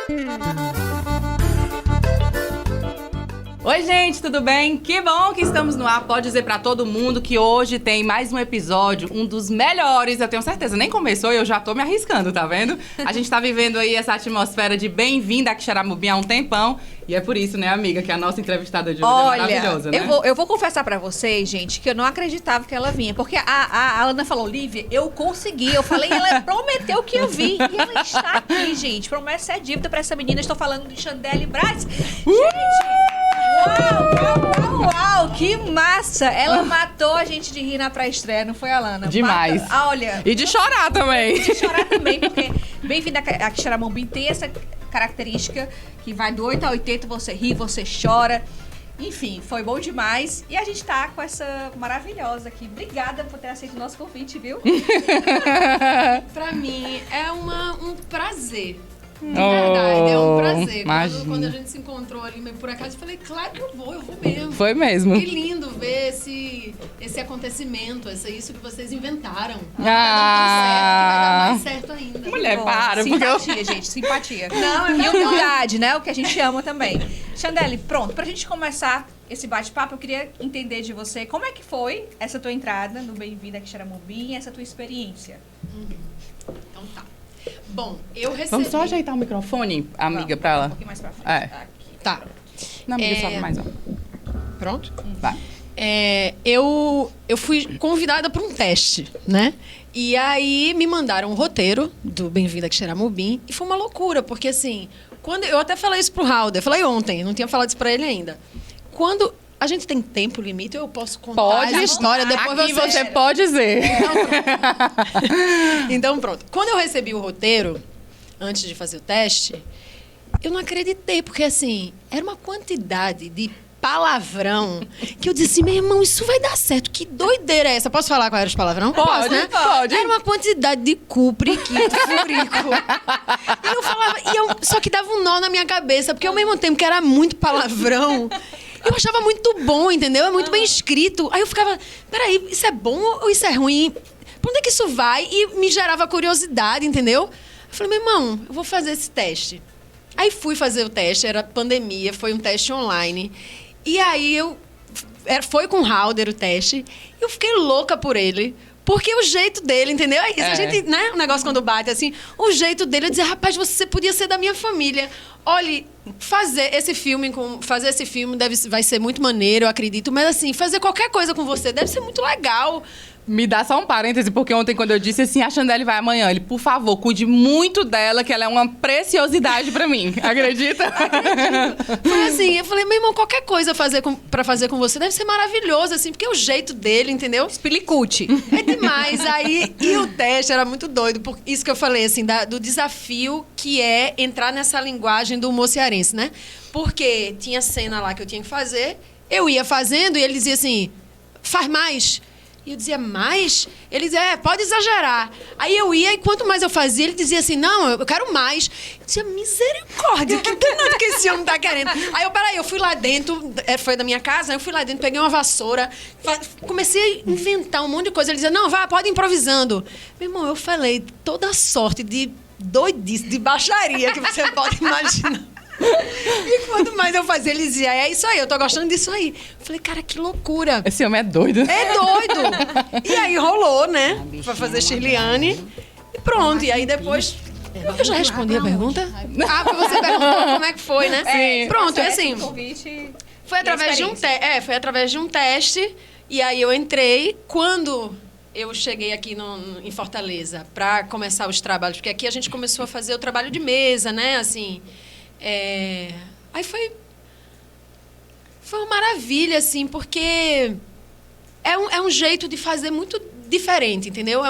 Oi, gente, tudo bem? Que bom que estamos no ar. Pode dizer pra todo mundo que hoje tem mais um episódio, um dos melhores, eu tenho certeza. Nem começou e eu já tô me arriscando, tá vendo? A gente tá vivendo aí essa atmosfera de bem-vinda a Quixeramobim há um tempão. E é por isso, né, amiga, que a nossa entrevistada de hoje é maravilhosa, né? Eu vou confessar pra vocês, gente, que eu não acreditava que ela vinha. Porque a Ana falou, Lívia, eu consegui. Eu falei, ela prometeu que ia vir. E ela está aqui, gente. Promessa é dívida pra essa menina. Estou falando de Chandelle Braz. Gente, uau, que massa. Ela matou a gente de rir na pré-estreia, não foi, Alana? Demais. Olha. E de chorar também. E de chorar também, porque Bem-vinda a Quixeramobim tem essa característica que vai do 8 a 80, você ri, você chora. Enfim, foi bom demais. E a gente tá com essa maravilhosa aqui. Obrigada por ter aceito o nosso convite, viu? Pra mim, é um prazer. Verdade, é um prazer. Quando a gente se encontrou ali, meio por acaso, eu falei, claro que eu vou mesmo. Foi mesmo. Que lindo ver esse acontecimento, isso que vocês inventaram. Ah. Vai dar mais certo ainda. Mulher, para. Simpatia, gente, simpatia. Não, e humildade, né? O que a gente ama também. Chandelle, pronto, pra gente começar esse bate-papo, eu queria entender de você como é que foi essa tua entrada no Bem-vinda a Quixeramobim, essa tua experiência. Então tá. Bom, eu recebi... Vamos só ajeitar o microfone, amiga, pra ela. Um pouquinho mais pra frente. É. Aqui. Tá. Não, amiga, só mais, ó. Pronto? Vai. Eu fui convidada para um teste, né? E aí me mandaram um roteiro do Bem-vinda a Quixeramobim e foi uma loucura, porque assim, quando eu até falei isso pro Halder, falei ontem, não tinha falado isso para ele ainda. Quando a gente tem tempo limite, eu posso contar a história depois aqui você pode dizer. Então pronto. Quando eu recebi o roteiro, antes de fazer o teste, eu não acreditei, porque assim, era uma quantidade de palavrão que eu disse, meu irmão, isso vai dar certo. Que doideira é essa? Posso falar qual era os palavrão? Pode, né? pode. Era uma quantidade de cu, priquito, furico. E eu falava, só que dava um nó na minha cabeça, porque ao mesmo tempo que era muito palavrão, eu achava muito bom, entendeu? É muito bem escrito. Aí eu ficava, peraí, isso é bom ou isso é ruim? Pra onde é que isso vai? E me gerava curiosidade, entendeu? Eu falei, meu irmão, eu vou fazer esse teste. Aí fui fazer o teste, era pandemia, foi um teste online. E aí foi com o Halder o teste, eu fiquei louca por ele. Porque o jeito dele, entendeu? É isso, a gente, né? O negócio quando bate assim, o jeito dele é dizer, rapaz, você podia ser da minha família. Olha, fazer esse filme vai ser muito maneiro, eu acredito, mas assim, fazer qualquer coisa com você deve ser muito legal. Me dá só um parêntese, porque ontem quando eu disse assim, a Chandelle vai amanhã, ele, por favor, cuide muito dela, que ela é uma preciosidade pra mim. Acredita? Acredito. Foi assim, eu falei, meu irmão, qualquer coisa pra fazer com você deve ser maravilhoso, assim, porque é o jeito dele, entendeu? Spilicute. É demais. Aí, e o teste era muito doido, por isso que eu falei, assim, do desafio que é entrar nessa linguagem do humor cearense, né? Porque tinha cena lá que eu tinha que fazer, eu ia fazendo e ele dizia assim, faz mais. E eu dizia, mais? Ele dizia, pode exagerar. Aí eu ia e quanto mais eu fazia, ele dizia assim, não, eu quero mais. Eu dizia, misericórdia, que danado que esse homem tá querendo. Aí eu fui lá dentro, foi da minha casa, eu fui lá dentro, peguei uma vassoura, comecei a inventar um monte de coisa. Ele dizia, não, pode ir improvisando. Meu irmão, eu falei toda sorte de doidice, de baixaria que você pode imaginar. E quanto mais eu fazia, ele dizia, é isso aí, eu tô gostando disso aí. Eu falei, cara, que loucura. Esse homem é doido. É doido. E aí rolou, né? Pra fazer Shirliane. E pronto. E aí depois... Eu já respondi a pergunta? Você perguntou como é que foi, né? Sim. Pronto, é assim. Convite Foi através de um teste. E aí eu entrei. Quando eu cheguei aqui em Fortaleza pra começar os trabalhos, porque aqui a gente começou a fazer o trabalho de mesa, né? Assim... Aí foi uma maravilha, assim, porque é um jeito de fazer muito diferente, entendeu?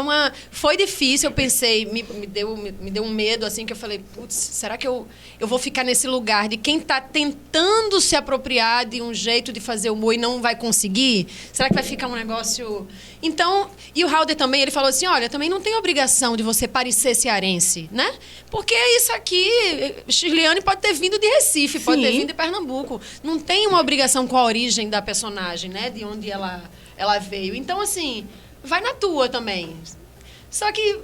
Foi difícil, eu pensei, me deu um medo, assim, que eu falei, putz, será que eu vou ficar nesse lugar de quem está tentando se apropriar de um jeito de fazer humor e não vai conseguir? Será que vai ficar um negócio... Então, e o Halder também, ele falou assim, olha, também não tem obrigação de você parecer cearense, né? Porque isso aqui, Shirliane pode ter vindo de Recife, pode ter vindo de Pernambuco. Não tem uma obrigação com a origem da personagem, né? De onde ela veio. Então, assim... vai na tua também. Só que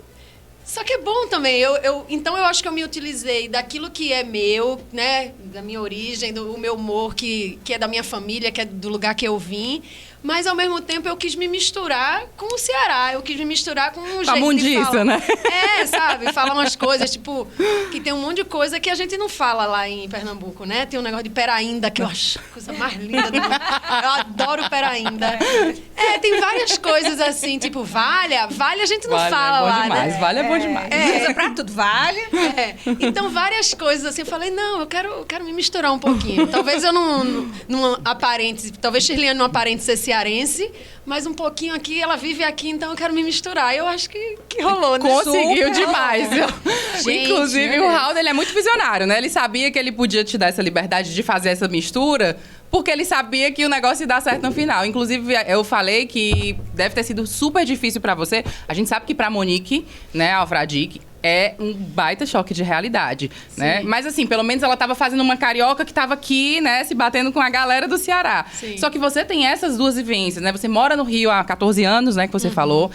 Só que é bom também. Então, eu acho que eu me utilizei daquilo que é meu, né? Da minha origem, do meu humor, que é da minha família, que é do lugar que eu vim. Mas, ao mesmo tempo, eu quis me misturar com o Ceará. Eu quis me misturar com um jeito de falar. né? Sabe? Falar umas coisas, tipo... Que tem um monte de coisa que a gente não fala lá em Pernambuco, né? Tem um negócio de peraínda, que eu acho a coisa mais linda do mundo. Eu adoro peraínda. Tem várias coisas assim, tipo, valha a gente não fala é bom lá, demais, né? Vale é bom demais. Usa pra tudo, vale. Então, várias coisas assim, eu falei, não, eu quero me misturar um pouquinho. Talvez eu não aparente, talvez Shirlene não aparente ser cearense, mas um pouquinho aqui, ela vive aqui, então eu quero me misturar. Eu acho que rolou, né? Conseguiu Super demais. Gente, Inclusive, o Raul, ele é muito visionário, né? Ele sabia que ele podia te dar essa liberdade de fazer essa mistura, porque ele sabia que o negócio ia dar certo no final. Inclusive, eu falei que deve ter sido super difícil pra você. A gente sabe que pra Monique, né, Alfradique, é um baita choque de realidade, né? Mas assim, pelo menos ela tava fazendo uma carioca que tava aqui, né, se batendo com a galera do Ceará. Sim. Só que você tem essas duas vivências, né? Você mora no Rio há 14 anos, né, que você falou.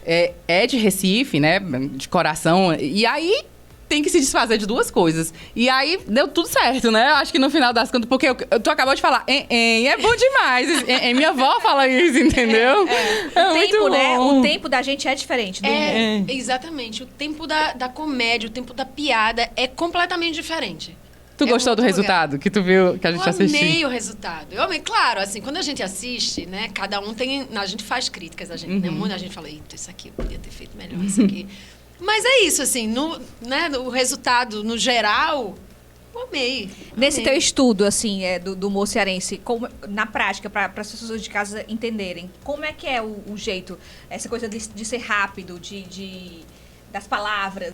É de Recife, né, de coração. E aí tem que se desfazer de duas coisas. E aí deu tudo certo, né? Eu acho que no final das contas, porque tu acabou de falar, é bom demais. Minha avó fala isso, entendeu? É O muito tempo, né? bom. O tempo da gente é diferente. Exatamente. O tempo da comédia, o tempo da piada é completamente diferente. Tu gostou do muito resultado que tu viu, que a gente Eu assistiu? amei o resultado. Eu amei. Claro, assim, quando a gente assiste, né, cada um tem... A gente faz críticas, a gente, né? Muita gente fala, eita, isso aqui eu podia ter feito melhor, isso aqui... Mas é isso, assim, o resultado, no geral, eu amei. Nesse teu estudo, assim, do humor cearense, na prática, para as pessoas de casa entenderem, como é que é o jeito, essa coisa de ser rápido, das palavras?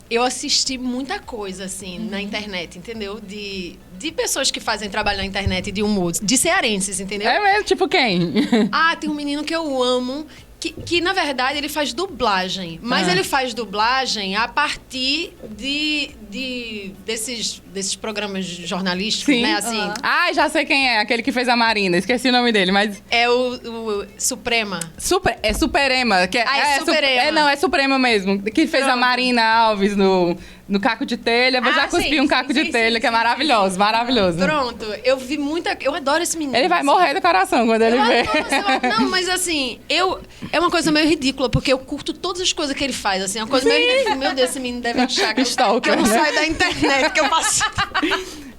Eu assisti muita coisa, assim, na internet, entendeu? De pessoas que fazem trabalho na internet de humor, de cearenses, entendeu? É mesmo? Tipo quem? Tem um menino que eu amo, que na verdade, ele faz dublagem. Mas ele faz dublagem a partir desses programas jornalísticos, né? Assim, Já sei quem é, aquele que fez a Marina. Esqueci o nome dele, mas... é o Suprema. É Superema. Que é Superema. Não, é Suprema mesmo. Que fez a Marina Alves no Caco de Telha. Eu já cuspi um caco de telha, que é maravilhoso, maravilhoso. Pronto, eu vi muita... Eu adoro esse menino. Ele vai morrer do coração quando ele vê. Não, mas assim, é uma coisa meio ridícula, porque eu curto todas as coisas que ele faz, assim, é uma coisa meio ridícula. Meu Deus, esse menino deve achar que eu não saio da internet, que eu faço...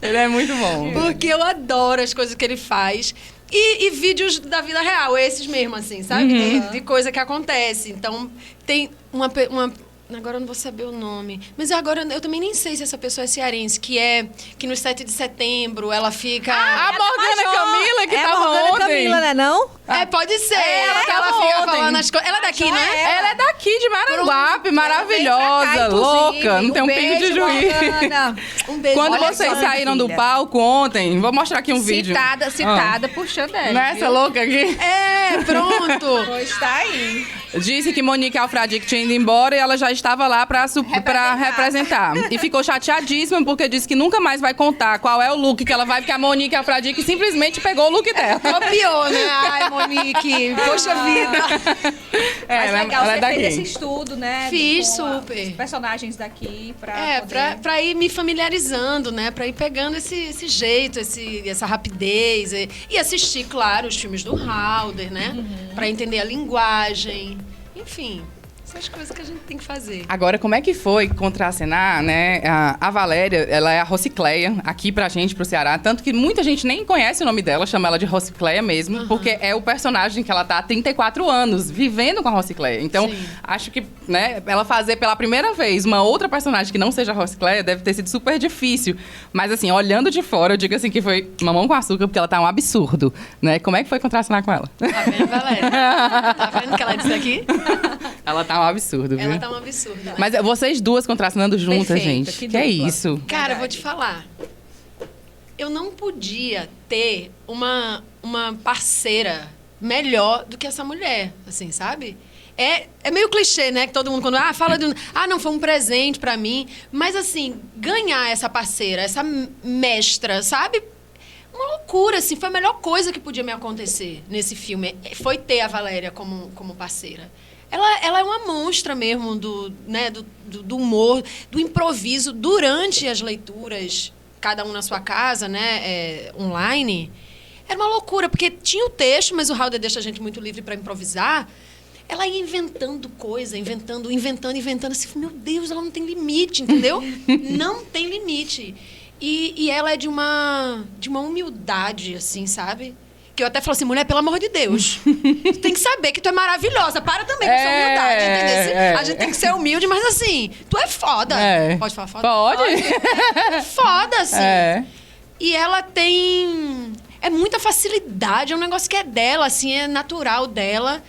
Ele é muito bom. Porque eu adoro as coisas que ele faz. E vídeos da vida real, esses mesmo, assim, sabe? De coisa que acontece. Então, tem uma... Agora eu não vou saber o nome. Mas agora eu também nem sei se essa pessoa é cearense, que no 7 de setembro ela fica... A Morgana Camila, que tava Morgana ontem. Camila, né, não? Pode ser. Ela que ela tava fica ontem. falando as coisas. Ela é daqui, né? Ela é daqui, de Maranguape, Pronto, maravilhosa, ela vem pra cá, louca, inclusive. não tem um pingo de juiz. Morgana. Um beijo. Quando Olha vocês só, saíram do filha. palco ontem, vou mostrar aqui um vídeo. Citada por Chandelle. Não é essa louca aqui? Pronto. Pois tá aí. Disse que Monique Alfradique tinha ido embora e ela já estava lá pra representar. E ficou chateadíssima porque disse que nunca mais vai contar qual é o look que ela vai, porque a Monique Alfradique simplesmente pegou o look dela. Copiou, né? Ai, Monique. Poxa vida. Mas legal, ela você é daqui. fez esse estudo, né? Fiz com super. Os personagens daqui pra poder... pra ir me familiarizando, né? Pra ir pegando esse jeito, essa rapidez. E assistir, claro, os filmes do Halder, né? Pra entender a linguagem. Enfim, essas coisas que a gente tem que fazer. Agora, como é que foi contracenar, né? A Valéria, ela é a Rocicleia aqui pra gente, pro Ceará. Tanto que muita gente nem conhece o nome dela, chama ela de Rocicleia mesmo, porque é o personagem que ela tá há 34 anos, vivendo com a Rocicleia. Então, Sim. acho que, né, ela fazer pela primeira vez uma outra personagem que não seja a Rocicleia deve ter sido super difícil. Mas, assim, olhando de fora, eu digo assim que foi mamão com açúcar, porque ela tá um absurdo, né? Como é que foi contracenar com ela? Tá vendo, Valéria? Tá vendo o que ela disse aqui? Ela tá um absurdo, viu? Ela tá um absurdo. Né? Mas vocês duas contracenando juntas, Perfeita, gente. que Que é dupla. isso? Cara, eu vou te falar. Eu não podia ter uma parceira melhor do que essa mulher, assim, sabe? É meio clichê, né? Que todo mundo quando fala de... não, foi um presente pra mim. Mas, assim, ganhar essa parceira, essa mestra, sabe? Uma loucura, assim. Foi a melhor coisa que podia me acontecer nesse filme. Foi ter a Valéria como parceira. ela é uma monstra mesmo do humor, do improviso durante as leituras, cada um na sua casa, né, online. Era uma loucura, porque tinha o texto, mas o Halder deixa a gente muito livre para improvisar. Ela ia inventando coisa, inventando. Assim, meu Deus, ela não tem limite, entendeu? Não tem limite. E ela é de uma humildade, assim, sabe? Que eu até falo assim, mulher, pelo amor de Deus, tu tem que saber que tu é maravilhosa. Para também com essa humildade, entendeu? A gente tem que ser humilde, mas assim, tu é foda. Pode falar foda? Pode. Foda, assim. E ela tem... É muita facilidade, é um negócio que é dela, assim, é natural dela.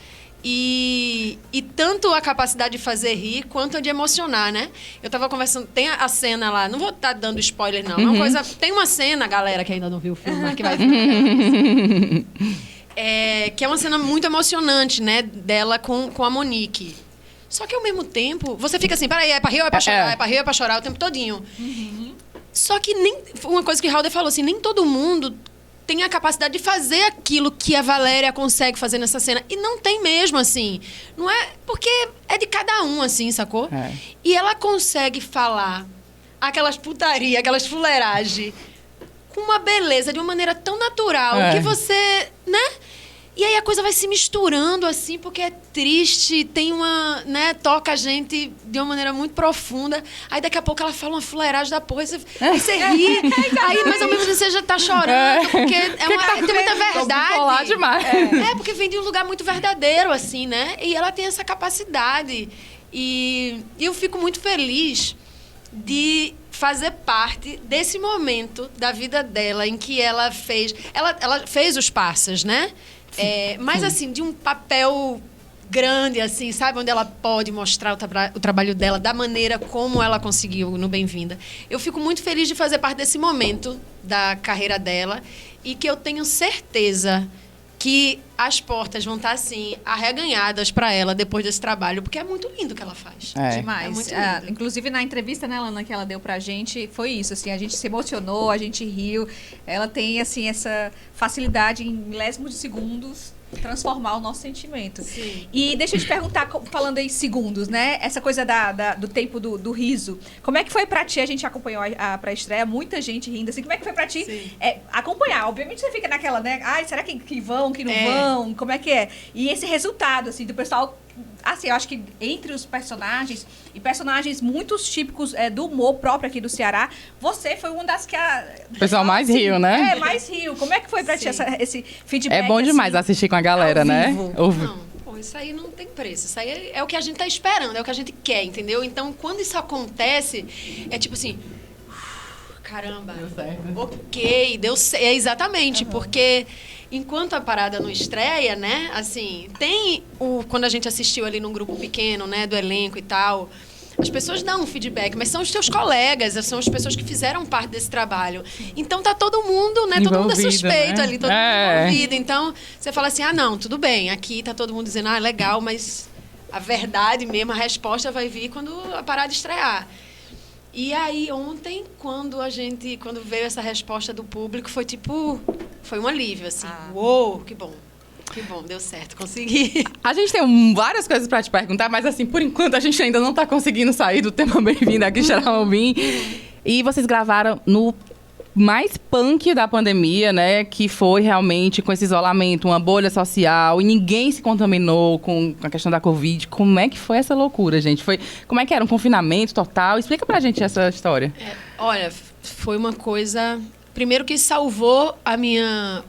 E tanto a capacidade de fazer rir, quanto a de emocionar, né? Eu tava conversando, tem a cena lá, não vou estar dando spoiler, não. É uma coisa, tem uma cena, galera que ainda não viu o filme, mas que vai ver. Que é uma cena muito emocionante, né? Dela com a Monique. Só que ao mesmo tempo, você fica assim, peraí, é pra rir ou é pra chorar? É pra rir ou é pra chorar o tempo todinho. Só que uma coisa que o Halder falou, assim, nem todo mundo tem a capacidade de fazer aquilo que a Valéria consegue fazer nessa cena. E não tem mesmo, assim. Não é... Porque é de cada um, assim, sacou? E ela consegue falar aquelas putaria, aquelas fuleiragens com uma beleza, de uma maneira tão natural, que você... né? E aí a coisa vai se misturando, assim, porque é triste, tem uma... né? Toca a gente de uma maneira muito profunda. Aí daqui a pouco ela fala uma fuleiragem da porra, aí você ri. Aí, mas ao mesmo tempo você já tá chorando, porque tem muita verdade. Demais. Porque vem de um lugar muito verdadeiro, assim, né? E ela tem essa capacidade. E eu fico muito feliz de fazer parte desse momento da vida dela em que ela fez... Ela fez os Passas, né? Mas, assim, de um papel grande, assim, sabe? Onde ela pode mostrar o trabalho dela da maneira como ela conseguiu no Bem-vinda. Eu fico muito feliz de fazer parte desse momento da carreira dela e que eu tenho certeza que as portas vão estar, assim, arreganhadas para ela depois desse trabalho, porque é muito lindo o que ela faz. Demais. É muito lindo. Inclusive, na entrevista, né, Lana, que ela deu pra gente, foi isso, assim, a gente se emocionou, a gente riu. Ela tem, assim, essa facilidade em milésimos de segundos transformar o nosso sentimento. Sim. E deixa eu te perguntar, falando em segundos, né? Essa coisa do tempo do riso. Como é que foi pra ti? A gente acompanhou a pré-estreia, muita gente rindo, assim. Como é que foi pra ti acompanhar? Obviamente você fica naquela, né? Ai, será que vão, que não vão? Como é que é? E esse resultado, assim, do pessoal... Assim, eu acho que entre os personagens, e personagens muito típicos do humor próprio aqui do Ceará, você foi uma das que o pessoal mais riu, né? Mais riu. Como é que foi pra ti esse feedback? É bom demais assim, assistir com a galera, né? Não, pô, isso aí não tem preço. Isso aí é o que a gente tá esperando, é o que a gente quer, entendeu? Então, quando isso acontece, é tipo assim... Caramba, deu certo. Ok, deu certo. Exatamente, porque... Enquanto a parada não estreia, né? Assim, quando a gente assistiu ali num grupo pequeno, né? Do elenco e tal, as pessoas dão um feedback, mas são os teus colegas, são as pessoas que fizeram parte desse trabalho. Então tá todo mundo, né? Todo mundo é suspeito, né? Ali, todo mundo envolvido. Então, você fala assim, não, tudo bem, aqui tá todo mundo dizendo, legal, mas a verdade mesmo, a resposta vai vir quando a parada estrear. E aí, ontem, quando veio essa resposta do público, foi um alívio, assim. Uou, que bom, deu certo, consegui. A gente tem várias coisas pra te perguntar, mas assim, por enquanto a gente ainda não tá conseguindo sair do tema Bem-vindo aqui, Xaramubim. E vocês gravaram no mais punk da pandemia, né? Que foi realmente com esse isolamento, uma bolha social, e ninguém se contaminou com a questão da Covid. Como é que foi essa loucura, gente? Como é que era? Um confinamento total? Explica pra gente essa história. Olha, foi uma coisa... Primeiro que salvou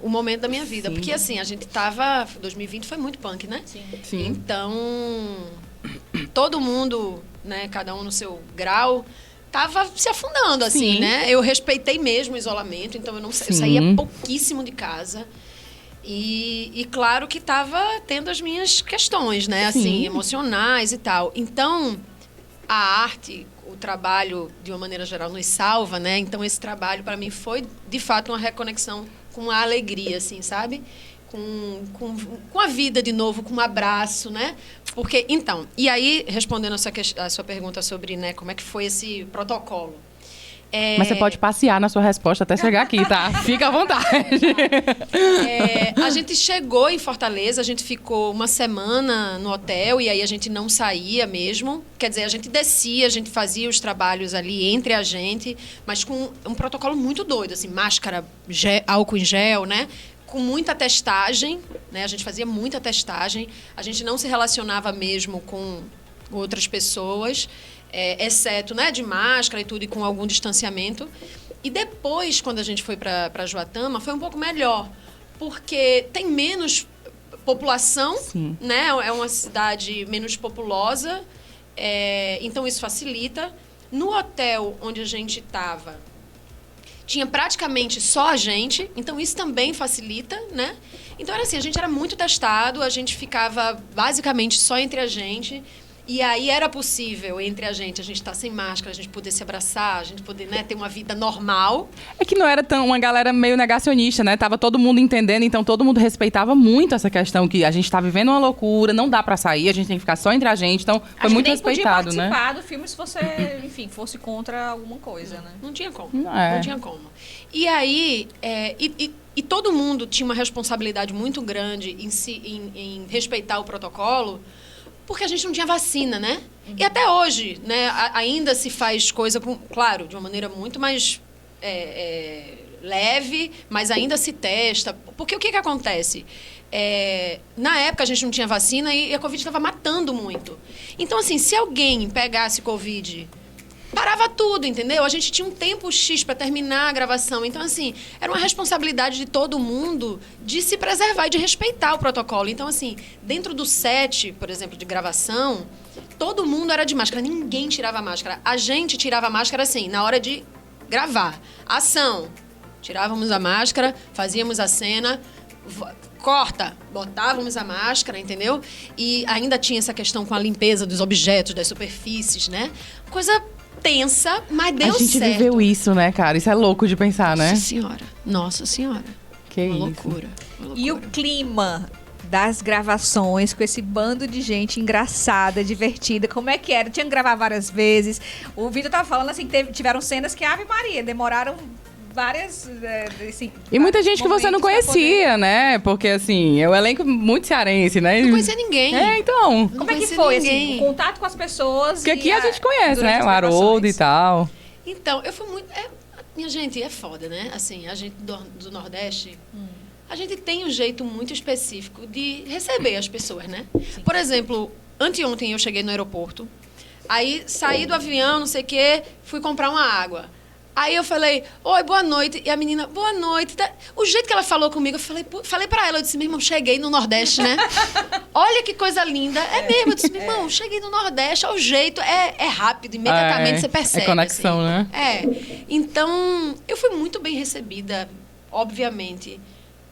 o momento da minha vida. Sim. Porque, assim, a gente tava... 2020 foi muito punk, né? Sim. Então, todo mundo, né? Cada um no seu grau... Tava se afundando, assim, né? Eu respeitei mesmo o isolamento, então eu saía pouquíssimo de casa. E claro que tava tendo as minhas questões, né? Assim, emocionais e tal. Então, a arte, o trabalho, de uma maneira geral, nos salva, né? Então, esse trabalho, para mim, foi, de fato, uma reconexão com a alegria, assim, sabe? Com a vida de novo, com um abraço, né? Porque, então, e aí, respondendo a sua pergunta sobre, né, como é que foi esse protocolo. Mas você pode passear na sua resposta até chegar aqui, tá? Fica à vontade. A gente chegou em Fortaleza, a gente ficou uma semana no hotel e aí a gente não saía mesmo. Quer dizer, a gente descia, a gente fazia os trabalhos ali entre a gente, mas com um protocolo muito doido, assim, máscara, álcool em gel, né? Com muita testagem, né? A gente fazia muita testagem. A gente não se relacionava mesmo com outras pessoas, exceto, né, de máscara e tudo, e com algum distanciamento. E depois, quando a gente foi para Juatama, foi um pouco melhor, porque tem menos população, Sim. né? É uma cidade menos populosa, então isso facilita. No hotel onde a gente estava, tinha praticamente só a gente, então isso também facilita, né? Então era assim, a gente era muito testado, a gente ficava basicamente só entre a gente. E aí era possível, entre a gente estar sem máscara, a gente poder se abraçar, a gente poder, né, ter uma vida normal. É que não era tão uma galera meio negacionista, né? Tava todo mundo entendendo, então todo mundo respeitava muito essa questão que a gente tá vivendo uma loucura, não dá pra sair, a gente tem que ficar só entre a gente, então foi muito respeitado, né? Podia participar do filme se você, enfim, fosse contra alguma coisa, né? Não tinha como. Não tinha como. E aí, e todo mundo tinha uma responsabilidade muito grande em respeitar o protocolo, porque a gente não tinha vacina, né? E até hoje, né, ainda se faz coisa, claro, de uma maneira muito mais leve, mas ainda se testa. Porque o que acontece? Na época a gente não tinha vacina e a Covid estava matando muito. Então, assim, se alguém pegasse Covid, parava tudo, entendeu? A gente tinha um tempo X para terminar a gravação. Então, assim, era uma responsabilidade de todo mundo de se preservar e de respeitar o protocolo. Então, assim, dentro do set, por exemplo, de gravação, todo mundo era de máscara. Ninguém tirava máscara. A gente tirava máscara, assim, na hora de gravar. Ação. Tirávamos a máscara, fazíamos a cena, corta, botávamos a máscara, entendeu? E ainda tinha essa questão com a limpeza dos objetos, das superfícies, né? Coisa tensa, mas deu certo. A gente viveu isso, né, cara? Isso é louco de pensar, né? Nossa senhora. Que uma isso. Loucura. E o clima das gravações com esse bando de gente engraçada, divertida, como é que era? Tinha que gravar várias vezes. O Vitor tava falando assim, que tiveram cenas que, Ave Maria, demoraram várias... assim, e muita gente que você não conhecia, né? Porque, assim, é um elenco muito cearense, né? Não conhecia ninguém. Então. Como é que foi, assim, o contato com as pessoas? Porque aqui a gente conhece, né? O Haroldo e tal. Então, eu fui muito... minha gente, é foda, né? Assim, a gente do Nordeste, a gente tem um jeito muito específico de receber as pessoas, né? Sim. Por exemplo, anteontem eu cheguei no aeroporto, aí saí do avião, não sei o quê, fui comprar uma água. Aí eu falei, oi, boa noite. E a menina, boa noite. O jeito que ela falou comigo, eu falei pra ela, eu disse, meu irmão, cheguei no Nordeste, né? Olha que coisa linda. É mesmo, eu disse, meu irmão, cheguei no Nordeste, é o jeito, é rápido, imediatamente você percebe. É conexão, assim. né? Então, eu fui muito bem recebida, obviamente.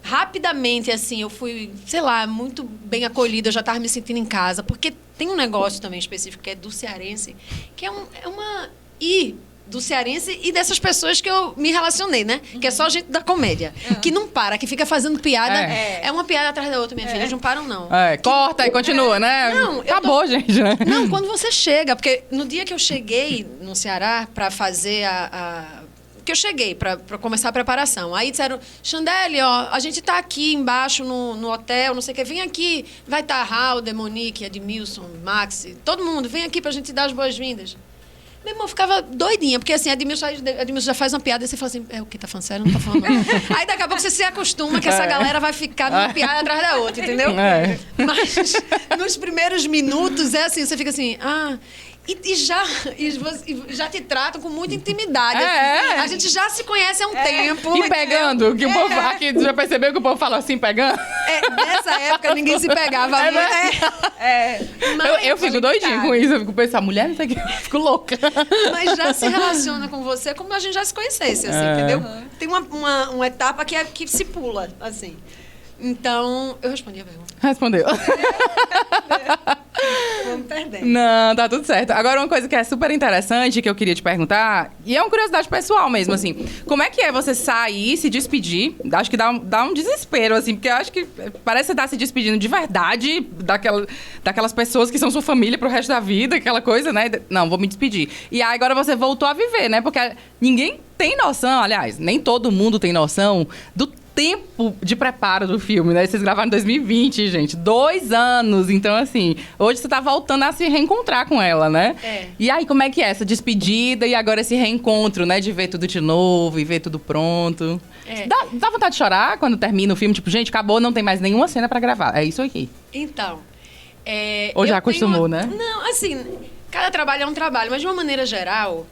Rapidamente, assim, eu fui, sei lá, muito bem acolhida, eu já estava me sentindo em casa, porque tem um negócio também específico, que é do cearense, que é uma... do cearense e dessas pessoas que eu me relacionei, né? Que é só gente da comédia. Que não para, que fica fazendo piada. É uma piada atrás da outra, minha filha. Eles não param, não. Corta e continua, né? Não, acabou, gente, né? Não, quando você chega, porque no dia que eu cheguei no Ceará para fazer que eu cheguei para começar a preparação. Aí disseram, Chandelle, ó, a gente tá aqui embaixo no hotel, não sei o que, vem aqui, vai estar a Raul, Monique, Edmilson, Maxi, todo mundo, vem aqui pra gente dar as boas-vindas. Meu irmão ficava doidinha, porque assim, a Edmilson já faz uma piada e você fala assim, o que tá falando sério? Não tá falando não. Aí daqui a pouco você se acostuma que essa galera vai ficar numa piada atrás da outra, entendeu? Mas nos primeiros minutos é assim, você fica assim, e já te tratam com muita intimidade. Assim. A gente já se conhece há um tempo. E pegando, que o povo aqui já percebeu que o povo fala assim, pegando? Nessa época ninguém se pegava eu fico doidinha com isso, eu fico pensando, mulher não sei o que, eu fico louca. Mas já se relaciona com você como a gente já se conhecesse, assim, entendeu? Tem uma etapa que se pula, assim. Então, eu respondi a pergunta. Respondeu. Vamos perdendo. Não, tá tudo certo. Agora, uma coisa que é super interessante que eu queria te perguntar, e é uma curiosidade pessoal mesmo, assim, como é que é você sair, se despedir? Acho que dá um desespero, assim, porque eu acho que parece que você tá se despedindo de verdade daquelas pessoas que são sua família pro resto da vida, aquela coisa, né? Não, vou me despedir. E aí agora você voltou a viver, né? Porque ninguém tem noção, aliás, nem todo mundo tem noção do tempo de preparo do filme, né? Vocês gravaram em 2020, gente. 2 anos. Então, assim, hoje você tá voltando a se reencontrar com ela, né? É. E aí, como é que é essa despedida e agora esse reencontro, né? De ver tudo de novo e ver tudo pronto. É. Dá vontade de chorar quando termina o filme? Tipo, gente, acabou, não tem mais nenhuma cena pra gravar. É isso aqui. Então, Ou já eu acostumou, tenho né? Não, assim, cada trabalho é um trabalho, mas de uma maneira geral,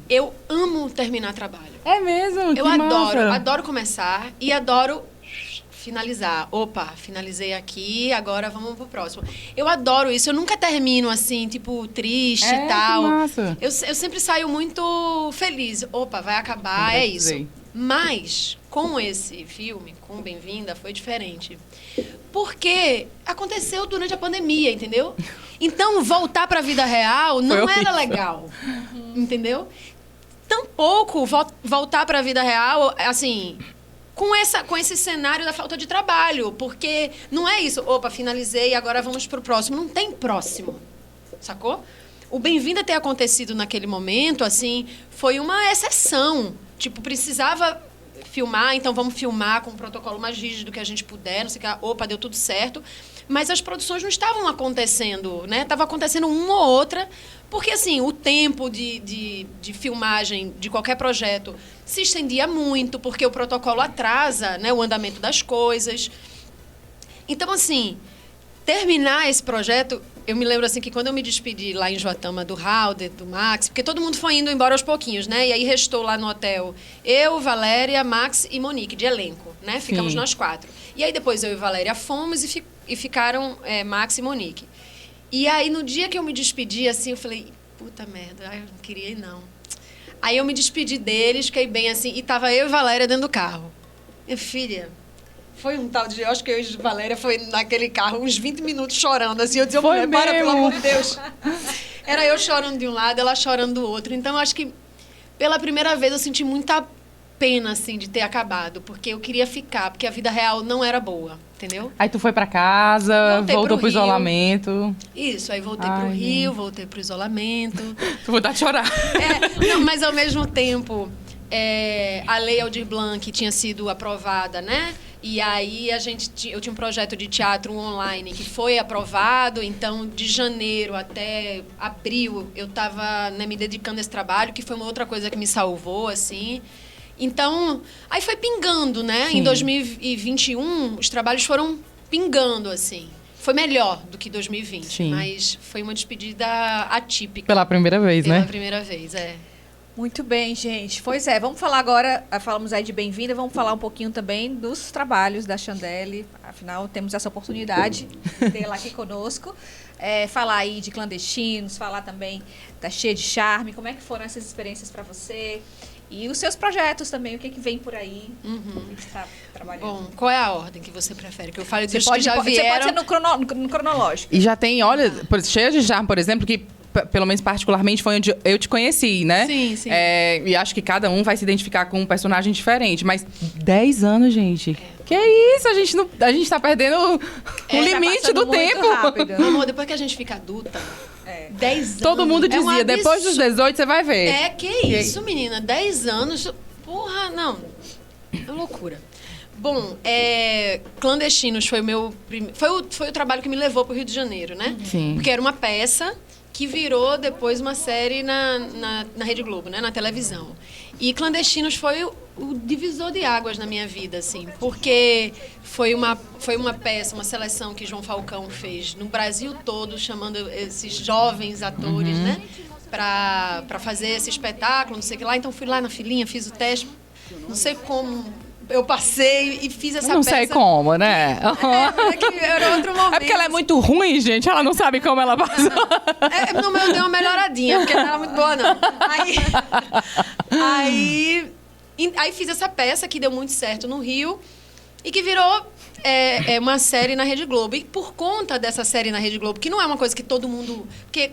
eu amo terminar trabalho. É mesmo? Eu adoro começar e adoro finalizar. Opa, finalizei aqui, agora vamos pro próximo. Eu adoro isso, eu nunca termino assim, tipo, triste e tal. Que massa. Eu sempre saio muito feliz. Opa, vai acabar, é isso. Sei. Mas, com esse filme, com Bem-vinda, foi diferente. Porque aconteceu durante a pandemia, entendeu? Então, voltar para a vida real não era legal, entendeu? Tampouco voltar para a vida real, assim, com esse cenário da falta de trabalho. Porque não é isso, opa, finalizei, agora vamos pro próximo. Não tem próximo, sacou? O Bem-vinda ter acontecido naquele momento, assim, foi uma exceção. Tipo, precisava filmar, então vamos filmar com um protocolo mais rígido que a gente puder, não sei o que, opa, deu tudo certo. Mas as produções não estavam acontecendo, né? Estava acontecendo uma ou outra, porque, assim, o tempo de filmagem de qualquer projeto se estendia muito, porque o protocolo atrasa, né, o andamento das coisas. Então, assim, terminar esse projeto... Eu me lembro, assim, que quando eu me despedi lá em Joatama do Halder, do Max, porque todo mundo foi indo embora aos pouquinhos, né? E aí restou lá no hotel eu, Valéria, Max e Monique, de elenco, né? Ficamos nós 4. E aí depois eu e Valéria fomos e ficaram Max e Monique. E aí no dia que eu me despedi, assim, eu falei, puta merda, eu não queria ir, não. Aí eu me despedi deles, fiquei bem assim, e tava eu e Valéria dentro do carro. Minha filha... Foi um tal de... Eu acho que eu e a Valéria foi naquele carro uns 20 minutos chorando. Assim, eu dizia, mulher, para, pelo amor de Deus. Era eu chorando de um lado, ela chorando do outro. Então, eu acho que pela primeira vez eu senti muita pena, assim, de ter acabado. Porque eu queria ficar, porque a vida real não era boa, entendeu? Aí tu foi pra casa, voltou pro isolamento. Isso, aí voltei pro Rio, voltei pro isolamento. Tu vontade de chorar. Não, mas ao mesmo tempo, a Lei Aldir Blanc tinha sido aprovada, né? E aí eu tinha um projeto de teatro online que foi aprovado, então de janeiro até abril eu estava, né, me dedicando a esse trabalho, que foi uma outra coisa que me salvou, assim. Então, aí foi pingando, né? Sim. Em 2021, os trabalhos foram pingando, assim. Foi melhor do que 2020, sim, mas foi uma despedida atípica. Pela primeira vez, né? Pela primeira vez, Muito bem, gente. Pois é, vamos falar agora, falamos aí de Bem-vinda, vamos falar um pouquinho também dos trabalhos da Chandelle. Afinal, temos essa oportunidade de tê-la aqui conosco. Falar aí de Clandestinos, falar também da Cheia de Charme. Como é que foram essas experiências para você? E os seus projetos também, o que vem por aí? O que você está trabalhando? Bom, qual é a ordem que você prefere? Que eu fale dos que já vieram... Você pode ser no cronológico. E já tem, olha, Cheia de Charme, por exemplo, que... Pelo menos particularmente foi onde eu te conheci, né? Sim, sim. E acho que cada um vai se identificar com um personagem diferente. Mas 10 anos, gente. Que isso? A gente tá perdendo o limite do tempo. Amor, depois que a gente fica adulta, 10 anos... Todo mundo dizia, depois dos 18 você vai ver. Que isso, menina? 10 anos... Porra, não. É loucura. Bom, Clandestinos foi o meu... Foi o trabalho que me levou pro Rio de Janeiro, né? Sim. Porque era uma peça... que virou depois uma série na Rede Globo, né? Na televisão. E Clandestinos foi o divisor de águas na minha vida, assim, porque foi uma peça, uma seleção que João Falcão fez no Brasil todo, chamando esses jovens atores, né? Para fazer esse espetáculo, não sei o que lá. Então, fui lá na filinha, fiz o teste, não sei como... Eu passei e fiz essa peça. Não sei como, né? Era outro momento. É porque ela é muito ruim, gente. Ela não sabe como ela passou. No meu deu uma melhoradinha, porque não era muito boa, não. Aí fiz essa peça que deu muito certo no Rio. E que virou uma série na Rede Globo. E por conta dessa série na Rede Globo, que não é uma coisa que todo mundo... Porque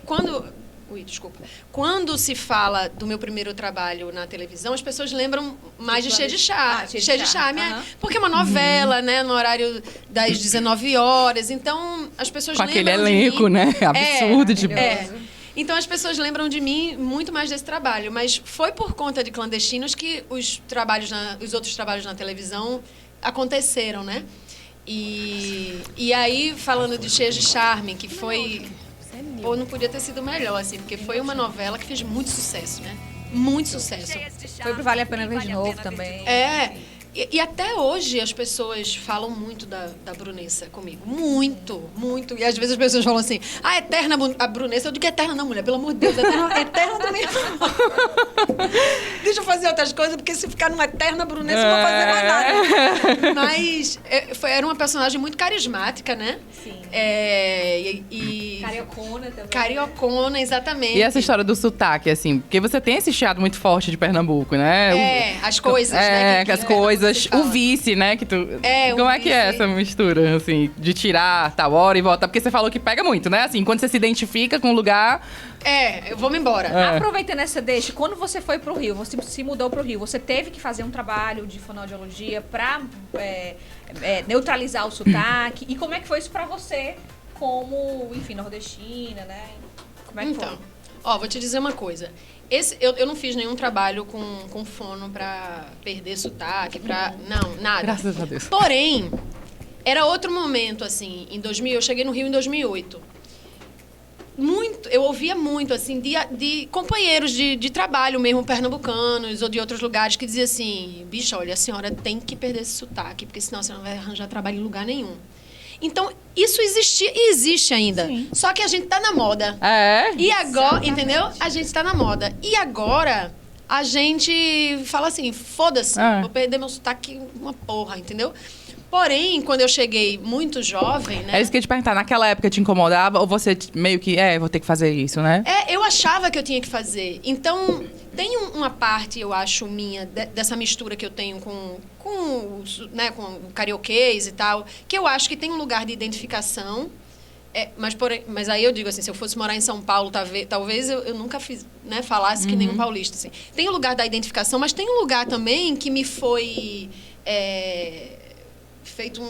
quando se fala do meu primeiro trabalho na televisão, as pessoas lembram mais de Cheia de Charme. Cheia de Charme, porque é uma novela, né? No horário das 19 horas. Então, as pessoas lembram aquele elenco, né? Absurdo de... Então, as pessoas lembram de mim muito mais desse trabalho. Mas foi por conta de Clandestinos que os outros trabalhos na televisão aconteceram, né? E aí, falando de Cheia de Charme, que foi... Pô, não podia ter sido melhor, assim, porque foi uma novela que fez muito sucesso, né? Muito sucesso. Foi pro Vale a Pena Ver de Novo também. E até hoje as pessoas falam muito da Brunessa comigo. Muito, muito. E às vezes as pessoas falam assim, eterna a Brunessa. Eu digo, eterna não, mulher, pelo amor de Deus, eterna também. Deixa eu fazer outras coisas, porque se ficar numa eterna Brunessa, eu não vou fazer mais nada. Mas era uma personagem muito carismática, né? Sim. Cariocona também. Cariocona, exatamente. E essa história do sotaque, assim, porque você tem esse chiado muito forte de Pernambuco, né? As coisas, né? As coisas. O vice, né? Que tu... Como é que é essa mistura, assim, de tirar tal hora e voltar? Porque você falou que pega muito, né? Assim, quando você se identifica com o lugar... eu vou me embora. Aproveitando essa deixa, quando você foi pro Rio, você se mudou pro Rio, você teve que fazer um trabalho de fonoaudiologia pra neutralizar o sotaque. E como é que foi isso pra você, como, enfim, nordestina, né? Como é que foi? Vou te dizer uma coisa. Eu não fiz nenhum trabalho com fono pra perder sotaque, não, nada. Graças a Deus. Porém, era outro momento, assim, eu cheguei no Rio em 2008. Eu ouvia muito, assim, de companheiros de trabalho mesmo, pernambucanos ou de outros lugares, que diziam assim, bicha, olha, a senhora tem que perder esse sotaque, porque senão você não vai arranjar trabalho em lugar nenhum. Então, isso existia e existe ainda. Sim. Só que a gente tá na moda. E agora, entendeu? A gente tá na moda. E agora, a gente fala assim, foda-se, vou perder meu sotaque uma porra, entendeu? Porém, quando eu cheguei muito jovem, né? É isso que eu ia te perguntar. Naquela época te incomodava ou você meio que, vou ter que fazer isso, né? Eu achava que eu tinha que fazer. Então, tem uma parte, eu acho, minha, dessa mistura que eu tenho com o carioquês e tal, que eu acho que tem um lugar de identificação. Mas aí eu digo assim, se eu fosse morar em São Paulo, talvez eu nunca falasse que nem um paulista. Assim. Tem o lugar da identificação, mas tem um lugar também que me foi... feito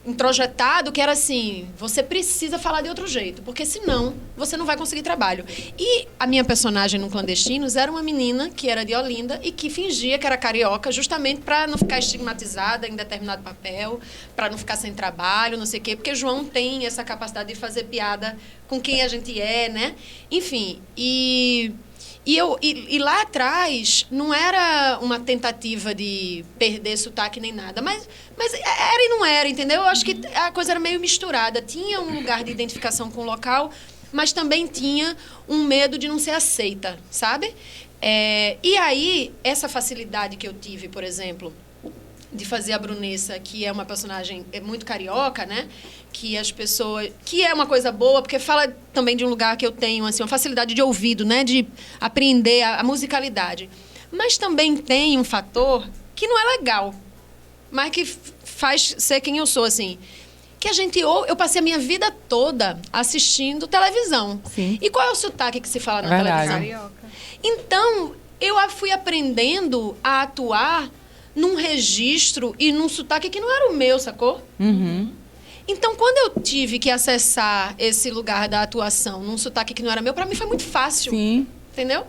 introjetado, que era assim, você precisa falar de outro jeito, porque senão você não vai conseguir trabalho. E a minha personagem no Clandestinos era uma menina que era de Olinda e que fingia que era carioca, justamente para não ficar estigmatizada em determinado papel, para não ficar sem trabalho, não sei o quê, porque João tem essa capacidade de fazer piada com quem a gente é, né? Enfim, E lá atrás não era uma tentativa de perder sotaque nem nada, mas era e não era, entendeu? Eu acho que a coisa era meio misturada. Tinha um lugar de identificação com o local, mas também tinha um medo de não ser aceita, sabe? E aí, essa facilidade que eu tive, por exemplo, de fazer a Brunessa, que é uma personagem muito carioca, né? Que as pessoas... Que é uma coisa boa, porque fala também de um lugar que eu tenho, assim, uma facilidade de ouvido, né? De apreender a musicalidade. Mas também tem um fator que não é legal, mas que faz ser quem eu sou, assim. Que eu passei a minha vida toda assistindo televisão. Sim. E qual é o sotaque que se fala na televisão? Carioca. Então, eu fui aprendendo a atuar num registro e num sotaque que não era o meu, sacou? Uhum. Então, quando eu tive que acessar esse lugar da atuação num sotaque que não era meu, pra mim foi muito fácil. Sim. Entendeu?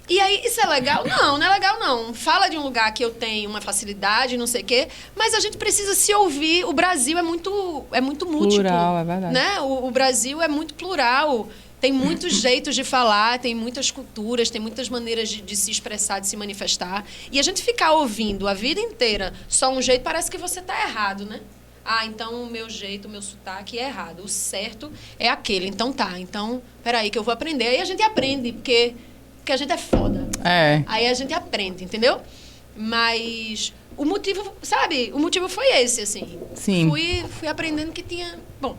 E aí, isso é legal? Não é legal, não. Fala de um lugar que eu tenho uma facilidade, não sei o quê, mas a gente precisa se ouvir. O Brasil é muito múltiplo. Plural, é verdade. Né? O Brasil é muito plural. Tem muitos jeitos de falar, tem muitas culturas, tem muitas maneiras de se expressar, de se manifestar. E a gente ficar ouvindo a vida inteira só um jeito, parece que você está errado, né? Então o meu jeito, o meu sotaque é errado. O certo é aquele. Então tá. Então, peraí que eu vou aprender. Aí a gente aprende, porque a gente é foda. Aí a gente aprende, entendeu? Mas o motivo, sabe? O motivo foi esse, assim. Sim. Fui aprendendo que tinha... Bom...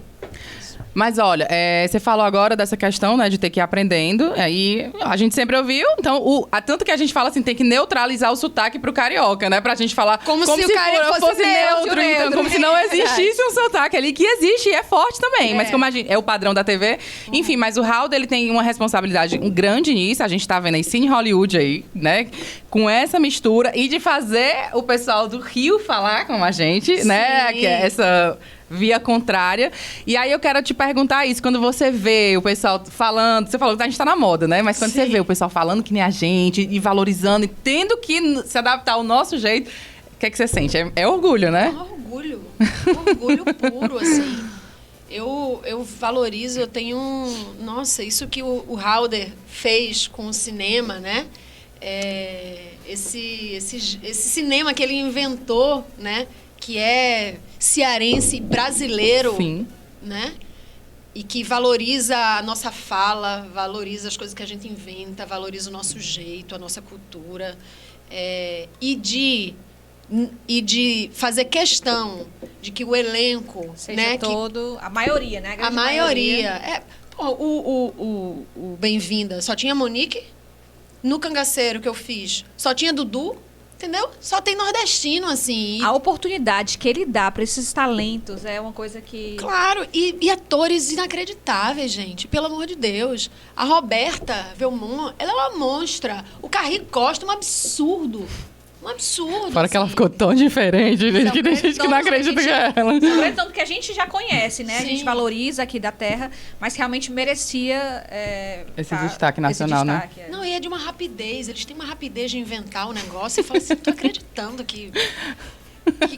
Mas olha, você falou agora dessa questão, né, de ter que ir aprendendo. Aí a gente sempre ouviu. Então, tanto que a gente fala assim, tem que neutralizar o sotaque pro carioca, né? Pra gente falar Como se o carioca fosse neutro, então, como se não existisse um sotaque ali, que existe e é forte também. Mas como é o padrão da TV. Enfim, mas o Raul, ele tem uma responsabilidade grande nisso. A gente tá vendo aí Cine Hollywood aí, né? Com essa mistura e de fazer o pessoal do Rio falar com a gente, né? Que é essa via contrária. E aí eu quero te perguntar isso, quando você vê o pessoal falando, você falou que a gente tá na moda, né? Mas quando você vê o pessoal falando que nem a gente, e valorizando, e tendo que se adaptar ao nosso jeito, o que é que você sente? É orgulho, né? Orgulho. Orgulho puro, assim. Eu valorizo, eu tenho Nossa, isso que o Halder fez com o cinema, né? Esse cinema que ele inventou, né? Que é cearense, brasileiro, Sim. né? E que valoriza a nossa fala, valoriza as coisas que a gente inventa, valoriza o nosso jeito, a nossa cultura. E de fazer questão de que o elenco... Seja né, todo... A maioria, né? A maioria. O Bem-vinda só tinha Monique. No Cangaceiro que eu fiz, só tinha Dudu. Entendeu? Só tem nordestino, assim. A oportunidade que ele dá para esses talentos é uma coisa que... Claro, e atores inacreditáveis, gente. Pelo amor de Deus. A Roberta Velmont, ela é uma monstra. O Carrie Costa, um absurdo. Um absurdo. Fora assim. que ela ficou tão diferente, gente, que tem gente que não acredita que é ela. Tanto que a gente já conhece, né? Sim. A gente valoriza aqui da terra, mas realmente merecia... Esse destaque nacional, né? Não, e é de uma rapidez. Eles têm uma rapidez de inventar o negócio. Eu falo assim, tô acreditando que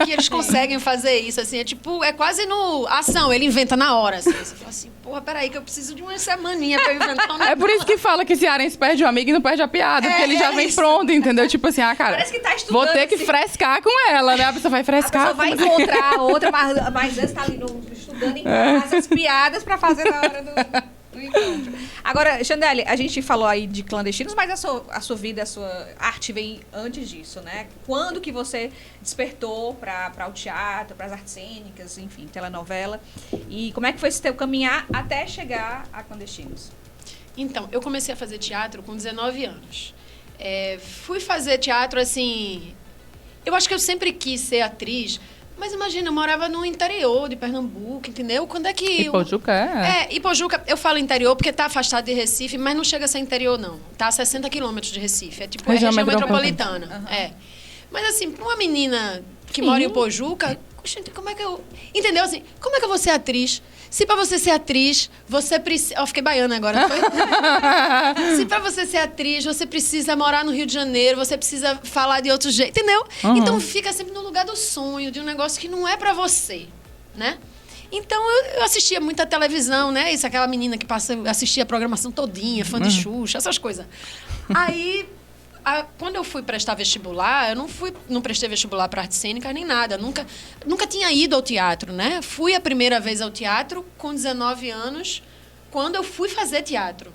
eles conseguem fazer isso, assim. É quase no... Ação, ele inventa na hora, assim. Você fala assim, porra, peraí, que eu preciso de uma semaninha pra eu inventar um negócio. É por isso que fala que cearense perde o amigo e não perde a piada, porque ele já vem pronto, entendeu? Tipo assim, cara, Parece que tá estudando, vou ter que assim. frescar com ela, né? A pessoa vai frescar. A pessoa vai encontrar outra, mas antes tá ali estudando em casa as piadas pra fazer na hora do encontro. Agora, Chandelle, a gente falou aí de clandestinos, mas a sua vida, a sua arte vem antes disso, né? Quando que você despertou para o teatro, para as artes cênicas, enfim, telenovela? E como é que foi esse teu caminhar até chegar a clandestinos? Então, eu comecei a fazer teatro com 19 anos. Fui fazer teatro, assim... Eu acho que eu sempre quis ser atriz, mas imagina, eu morava no interior de Pernambuco, entendeu? Quando é que... Ipojuca Ipojuca, eu falo interior porque tá afastado de Recife, mas não chega a ser interior, não. Tá a 60 quilômetros de Recife. É tipo região metropolitana. Uhum. Mas assim, pra uma menina que mora em Ipojuca, gente, como é que eu... Entendeu? Assim, como é que eu vou ser atriz? Se pra você ser atriz, você precisa... Fiquei baiana agora, não foi? Se pra você ser atriz, você precisa morar no Rio de Janeiro, você precisa falar de outro jeito, entendeu? Uhum. Então fica sempre no lugar do sonho, de um negócio que não é pra você, né? Então eu assistia muita televisão, né? Isso, aquela menina que assistia a programação todinha, fã de Xuxa, essas coisas. Aí... Quando eu fui prestar vestibular, eu não prestei vestibular para arte cênica nem nada. Nunca tinha ido ao teatro, né? Fui a primeira vez ao teatro com 19 anos, quando eu fui fazer teatro.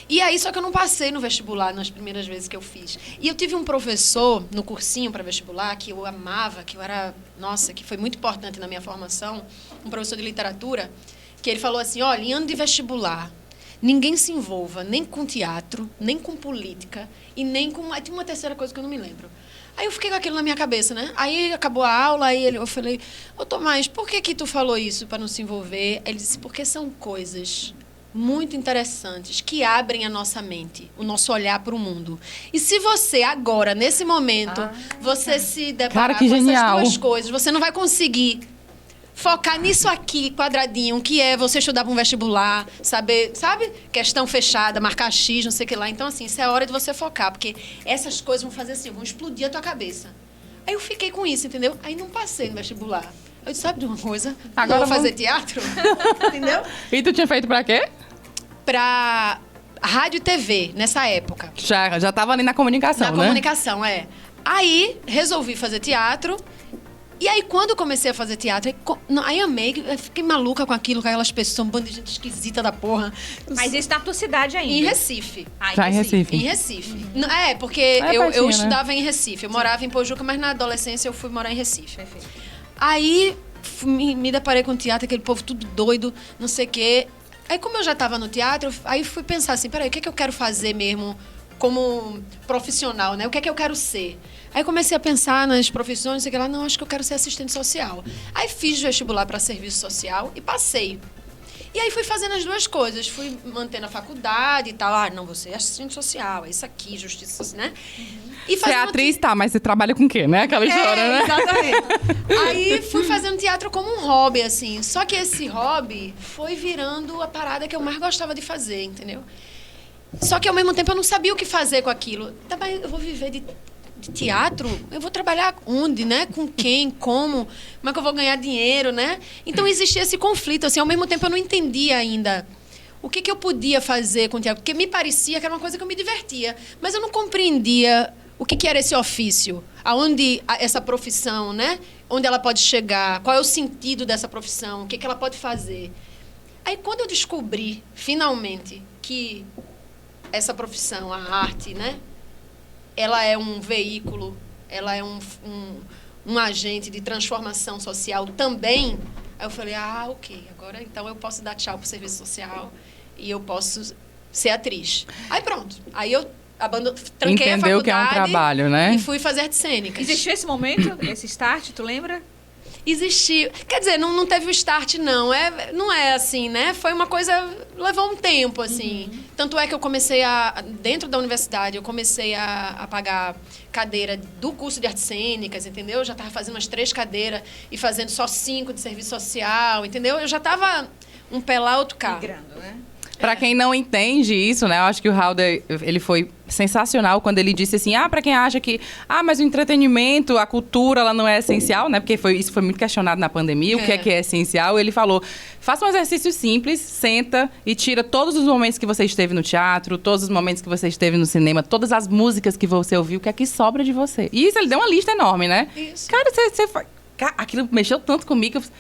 E aí, só que eu não passei no vestibular nas primeiras vezes que eu fiz. E eu tive um professor no cursinho para vestibular que eu amava, que foi muito importante na minha formação, um professor de literatura, que ele falou assim, olha, em ano de vestibular, ninguém se envolva nem com teatro, nem com política e nem com... Tinha uma terceira coisa que eu não me lembro. Aí eu fiquei com aquilo na minha cabeça, né? Aí acabou a aula, aí eu falei, Tomás, por que tu falou isso para não se envolver? Ele disse, porque são coisas muito interessantes que abrem a nossa mente, o nosso olhar para o mundo. E se você agora, nesse momento, você se deparar com essas duas coisas, você não vai conseguir focar nisso aqui, quadradinho, que é você estudar para um vestibular, saber, sabe? Questão fechada, marcar X, não sei o que lá. Então, assim, isso é a hora de você focar, porque essas coisas vão fazer assim, vão explodir a tua cabeça. Aí eu fiquei com isso, entendeu? Aí não passei no vestibular. Eu disse, sabe de uma coisa? Agora eu vou fazer teatro, entendeu? E tu tinha feito pra quê? Pra rádio e TV, nessa época. Já tava ali na comunicação, né? Na comunicação, Aí, resolvi fazer teatro. E aí, quando eu comecei a fazer teatro, aí amei, fiquei maluca com aquilo, com aquelas pessoas, um bando de gente esquisita da porra. Mas isso na tua cidade ainda? Em Recife. Já em Recife. Em Recife. porque eu estudava em Recife. Eu morava em Pojuca, mas na adolescência eu fui morar em Recife. Perfeito. Aí, me deparei com o teatro, aquele povo tudo doido, não sei o quê. Aí, como eu já estava no teatro, aí fui pensar assim, peraí, o que é que eu quero fazer mesmo como profissional, né? O que é que eu quero ser? Aí comecei a pensar nas profissões, não sei o que lá, não, acho que eu quero ser assistente social. Aí fiz vestibular para serviço social e passei. E aí fui fazendo as duas coisas, fui mantendo a faculdade e tal. Ah, não, você é assistente social, é isso aqui, justiça, né? E você é atriz, tá, mas você trabalha com o quê, né? Aquela história, né? Exatamente. Aí fui fazendo teatro como um hobby, assim. Só que esse hobby foi virando a parada que eu mais gostava de fazer, entendeu? Só que ao mesmo tempo eu não sabia o que fazer com aquilo. Tá, mas eu vou viver de teatro? Eu vou trabalhar onde, né? Com quem? Como? Como é que eu vou ganhar dinheiro, né? Então existia esse conflito, assim. Ao mesmo tempo eu não entendia ainda o que eu podia fazer com o teatro. Porque me parecia que era uma coisa que eu me divertia. Mas eu não compreendia o que era esse ofício. Aonde essa profissão, né? Onde ela pode chegar? Qual é o sentido dessa profissão? O que ela pode fazer? Aí quando eu descobri, finalmente, que essa profissão, a arte, né? Ela é um veículo, ela é um agente de transformação social também. Aí eu falei, ok, agora então eu posso dar tchau pro serviço social e eu posso ser atriz. Aí pronto, aí eu tranquei a faculdade. Entendeu que é um trabalho, né? E fui fazer artes cênicas. Existiu esse momento, esse start, tu lembra? Existiu. Quer dizer, não teve o start, não. Não é assim, né? Foi uma coisa... Levou um tempo, assim. Tanto é que eu comecei dentro da universidade, eu comecei a pagar cadeira do curso de artes cênicas, entendeu? Eu já estava fazendo umas 3 cadeiras e fazendo só 5 de serviço social, entendeu? Eu já estava um pé lá, outro cá. Migrando, né? Pra quem não entende isso, né? Eu acho que o Halder, ele foi sensacional quando ele disse assim, pra quem acha que, mas o entretenimento, a cultura, ela não é essencial, né? Porque isso foi muito questionado na pandemia, o que é essencial. Ele falou, faça um exercício simples, senta e tira todos os momentos que você esteve no teatro, todos os momentos que você esteve no cinema, todas as músicas que você ouviu, o que é que sobra de você. E isso, ele deu uma lista enorme, né? Isso. Cara, aquilo mexeu tanto comigo que eu...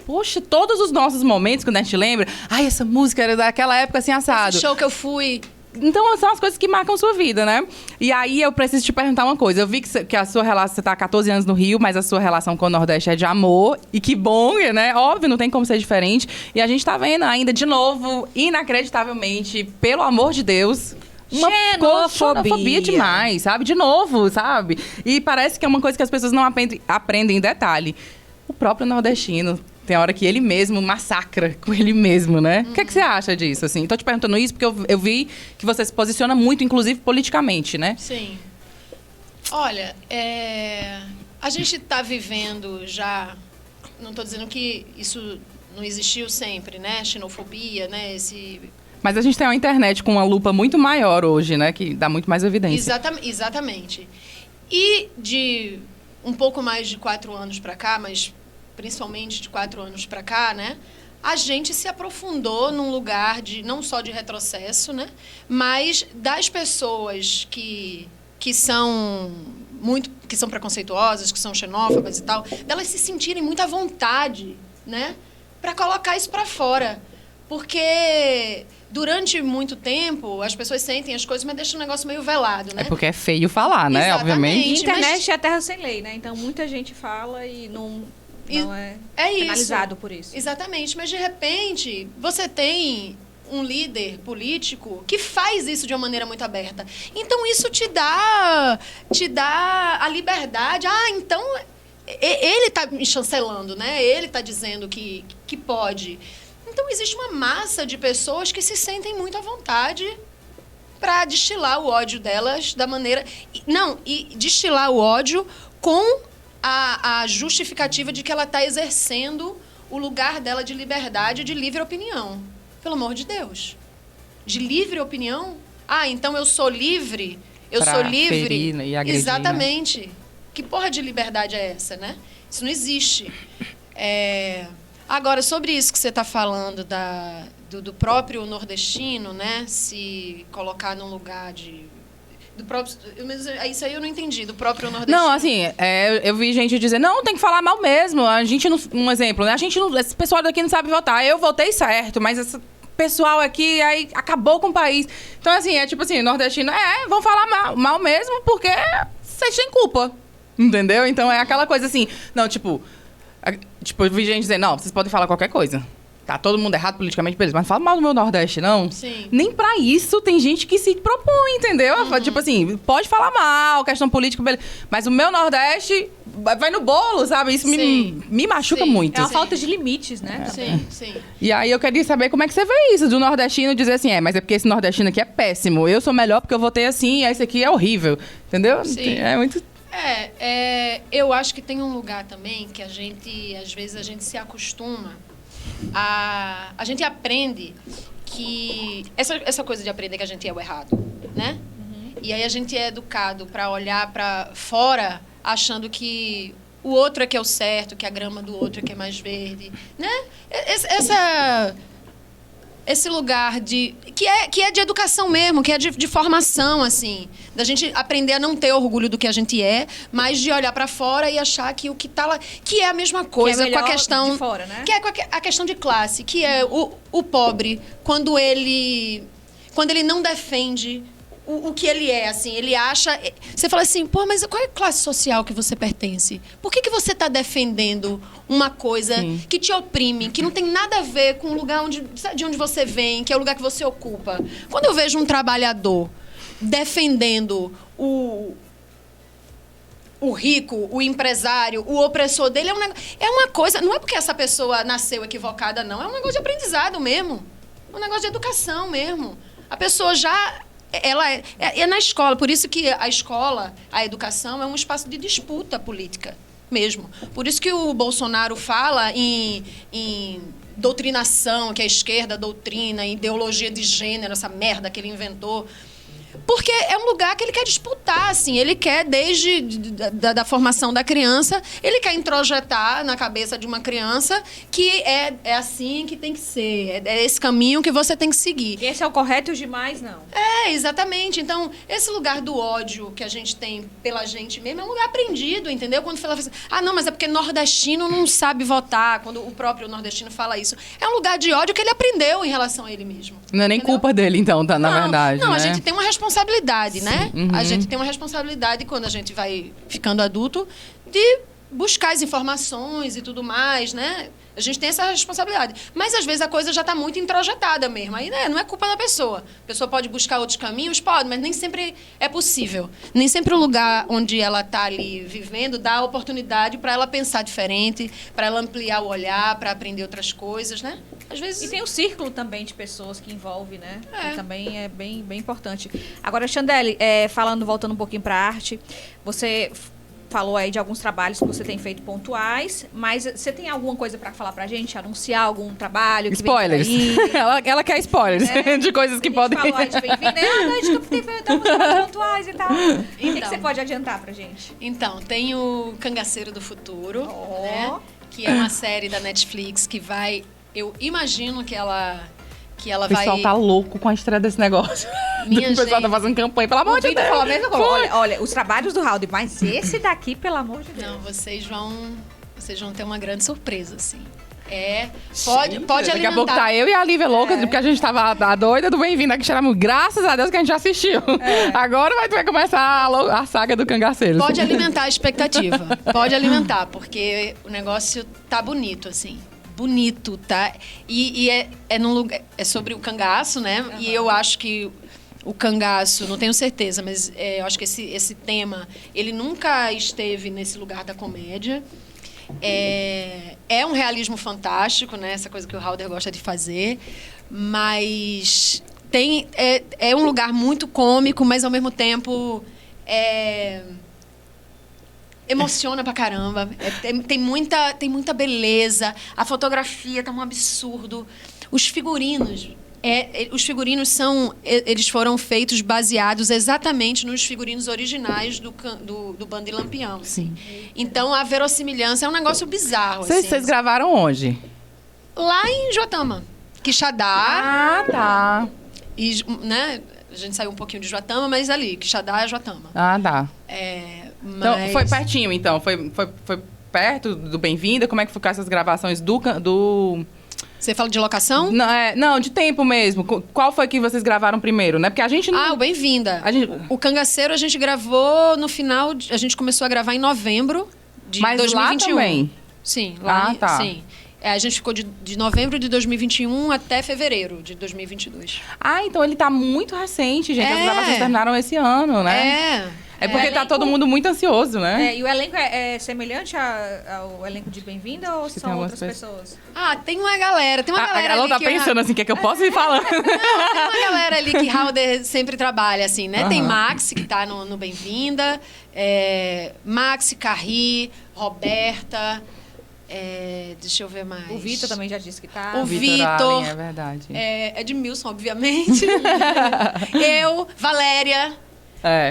Poxa, todos os nossos momentos, quando a gente lembra... essa música era daquela época, assim, assado. Esse show que eu fui... Então, são as coisas que marcam sua vida, né? E aí, eu preciso te perguntar uma coisa. Eu vi que a sua relação... Você tá há 14 anos no Rio, mas a sua relação com o Nordeste é de amor. E que bom, né? Óbvio, não tem como ser diferente. E a gente tá vendo ainda, de novo, inacreditavelmente, pelo amor de Deus... xenofobia demais, sabe? De novo, sabe? E parece que é uma coisa que as pessoas não aprendem em detalhe. O próprio nordestino... Tem hora que ele mesmo massacra com ele mesmo, né? O que você acha disso, assim? Tô te perguntando isso porque eu vi que você se posiciona muito, inclusive, politicamente, né? Sim. Olha, a gente está vivendo já... Não estou dizendo que isso não existiu sempre, né? Xenofobia, né? Mas a gente tem uma internet com uma lupa muito maior hoje, né? Que dá muito mais evidência. Exatamente. E de um pouco mais de 4 anos para cá, mas... principalmente de 4 anos para cá, né? A gente se aprofundou num lugar não só de retrocesso, né? Mas das pessoas que são preconceituosas, que são xenófobas e tal, delas se sentirem muito à vontade, né? Para colocar isso para fora. Porque durante muito tempo as pessoas sentem as coisas, mas deixam um negócio meio velado, né? É porque é feio falar, né? Exatamente. Obviamente. E internet é terra sem lei, né? Então muita gente fala e não é penalizado por isso. Exatamente. Mas, de repente, você tem um líder político que faz isso de uma maneira muito aberta. Então, isso te dá a liberdade. Então, ele está me chancelando, né? Ele está dizendo que pode. Então, existe uma massa de pessoas que se sentem muito à vontade para destilar o ódio delas da maneira... E destilar o ódio com... A justificativa de que ela está exercendo o lugar dela de liberdade, de livre opinião. Pelo amor de Deus. De livre opinião? Então eu sou livre? Eu sou livre? Ferir e agredir, exatamente. Né? Que porra de liberdade é essa, né? Isso não existe. Agora, sobre isso que você está falando do próprio nordestino, né? Se colocar num lugar de... Isso aí eu não entendi, do próprio nordestino. Não, assim, eu vi gente dizer, não, tem que falar mal mesmo. A gente não... Um exemplo, né? Esse pessoal daqui não sabe votar. Eu votei certo, mas esse pessoal aqui aí acabou com o país. Então, assim, tipo assim, nordestino, vão falar mal mesmo porque vocês têm culpa. Entendeu? Então, é aquela coisa assim... Não, tipo... Tipo, eu vi gente dizendo, não, vocês podem falar qualquer coisa. Tá todo mundo errado politicamente, beleza, mas não fala mal do meu Nordeste, não. Sim. Nem pra isso tem gente que se propõe, entendeu? Tipo assim, pode falar mal, questão política, beleza. Mas o meu Nordeste vai no bolo, sabe? Isso me machuca muito. É uma falta de limites, né? Sim. E aí eu queria saber como é que você vê isso, do nordestino dizer assim, mas é porque esse nordestino aqui é péssimo. Eu sou melhor porque eu votei assim, e esse aqui é horrível. Entendeu? Sim. É muito... Eu acho que tem um lugar também que às vezes a gente se acostuma a gente aprende que essa coisa de aprender que a gente é o errado, né? E aí a gente é educado para olhar para fora achando que o outro é que é o certo, que a grama do outro é que é mais verde, né? Esse lugar que é de educação mesmo, que é de formação, assim, da gente aprender a não ter orgulho do que a gente é, mas de olhar para fora e achar que o que tá lá, que é a mesma coisa com a questão de fora, né? Que é com a questão de classe, que é o pobre quando ele não defende o que ele é, assim, ele acha... Você fala assim, pô, mas qual é a classe social que você pertence? Por que você está defendendo uma coisa que te oprime, que não tem nada a ver com o lugar de onde você vem, que é o lugar que você ocupa? Quando eu vejo um trabalhador defendendo o rico, o empresário, o opressor dele, é uma coisa... Não é porque essa pessoa nasceu equivocada, não. É um negócio de aprendizado mesmo. É um negócio de educação mesmo. A pessoa já... Ela é na escola, por isso que a escola, a educação, é um espaço de disputa política mesmo. Por isso que o Bolsonaro fala em doutrinação, que a esquerda doutrina, em ideologia de gênero, essa merda que ele inventou. Porque é um lugar que ele quer disputar, assim. Ele quer, desde da formação da criança, ele quer introjetar na cabeça de uma criança que é assim que tem que ser. É esse caminho que você tem que seguir. Esse é o correto e os demais, não. Exatamente. Então, esse lugar do ódio que a gente tem pela gente mesmo é um lugar aprendido, entendeu? Quando fala assim, não, mas é porque nordestino não sabe votar, quando o próprio nordestino fala isso. É um lugar de ódio que ele aprendeu em relação a ele mesmo. Não é nem culpa dele, então, tá, na verdade, Não, né? A gente tem uma responsabilidade, né? A gente tem uma responsabilidade quando a gente vai ficando adulto de buscar as informações e tudo mais, né? A gente tem essa responsabilidade. Mas, às vezes, a coisa já está muito introjetada mesmo. Aí, né, não é culpa da pessoa. A pessoa pode buscar outros caminhos? Pode, mas nem sempre é possível. Nem sempre o lugar onde ela está ali vivendo dá a oportunidade para ela pensar diferente, para ela ampliar o olhar, para aprender outras coisas, né? Às vezes... E tem o círculo também de pessoas que envolve, né? Que também é bem, bem importante. Agora, Chandelle, voltando um pouquinho para a arte, você falou aí de alguns trabalhos que você tem feito pontuais, mas você tem alguma coisa para falar pra gente? Anunciar algum trabalho? Que spoilers. Ela quer spoilers de coisas que podem... A gente falou, a gente tem feito alguns trabalhos pontuais e tal. Então, o que você pode adiantar pra gente? Então, tem o Cangaceiro do Futuro, né? Que é uma série da Netflix que vai... Eu imagino que ela vai... O pessoal tá louco com a estreia desse negócio. O pessoal tá fazendo campanha, pelo amor de Deus. Falou a mesma coisa. Olha, os trabalhos do Raul, mas esse daqui, pelo amor de Deus. Não, vocês vão ter uma grande surpresa, assim. Pode alimentar. Daqui a pouco tá eu e a Lívia louca, porque a gente tava a doida do Bem-vindo aqui, Xaramú. Graças a Deus que a gente já assistiu. Agora vai começar a saga do Cangaceiro. Pode alimentar a expectativa. Pode alimentar, porque o negócio tá bonito, assim. Bonito, tá? E é num lugar... É sobre o cangaço, né? Uhum. E eu acho que o cangaço, não tenho certeza, mas eu acho que esse tema, ele nunca esteve nesse lugar da comédia. É um realismo fantástico, né? Essa coisa que o Halder gosta de fazer. Mas é um lugar muito cômico, mas ao mesmo tempo... Emociona pra caramba. Tem muita beleza. A fotografia tá um absurdo. Os figurinos... Eles foram feitos baseados exatamente nos figurinos originais do Bando de Lampião. Sim. Então, a verossimilhança é um negócio bizarro. Vocês gravaram onde? Lá em Joatama. Quixadá. Ah, tá. E, né, a gente saiu um pouquinho de Joatama, mas ali, Quixadá é Joatama. Ah, tá. Mas... Então, foi pertinho, então? Foi perto do Bem-vinda? Como é que ficaram essas gravações do... Você fala de locação? Não, de tempo mesmo. Qual foi que vocês gravaram primeiro, né? Porque a gente não... o Bem-vinda. O Cangaceiro a gente gravou no final... A gente começou a gravar em novembro de 2021. Lá também? Sim, lá tá. sim. A gente ficou de novembro de 2021 até fevereiro de 2022. Então ele tá muito recente, gente. As gravações terminaram esse ano, né? É porque tá todo mundo muito ansioso, né? E o elenco é semelhante ao elenco de Bem-vinda ou são outras pessoas? Tem uma galera. Tem uma galera ela ali tá pensando assim, o que é que eu posso ir falando? Não, tem uma galera ali que Halder sempre trabalha, assim, né? Tem Maxi, que tá no Bem-vinda. Maxi, Carri, Roberta... deixa eu ver mais. O Vitor também já disse que tá. O Vitor. É verdade. Edmilson, obviamente. Eu, Valéria.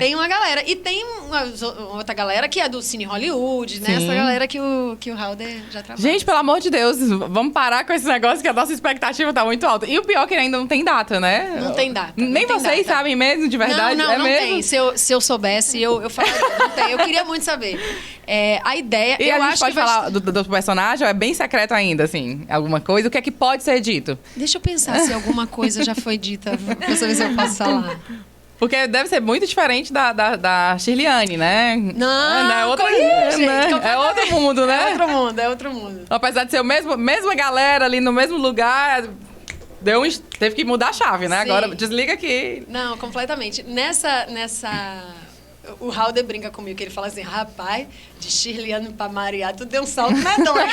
Tem uma galera. E tem uma outra galera que é do Cine Hollywood, né? Essa galera que o Halder já trabalha. Gente, pelo amor de Deus, vamos parar com esse negócio que a nossa expectativa tá muito alta. E o pior é que ainda não tem data, né? Não tem data. Nem vocês sabem mesmo, de verdade? Não mesmo? tem. Se eu soubesse, eu falaria. Não tem. Eu queria muito saber. A ideia... E a gente pode falar do personagem? Ou é bem secreto ainda, assim? Alguma coisa? O que é que pode ser dito? Deixa eu pensar se alguma coisa já foi dita. Pra saber se eu posso falar. Porque deve ser muito diferente da Shirleyane, né? Não, é outra, gente, é outro mundo, né? É outro mundo. Apesar de ser mesma galera ali no mesmo lugar, teve que mudar a chave, né? Sim. Agora desliga aqui. Não, completamente. Nessa... O Halder brinca comigo, que ele fala assim, rapaz, de Shirleyane pra Maria, tu deu um salto medonho.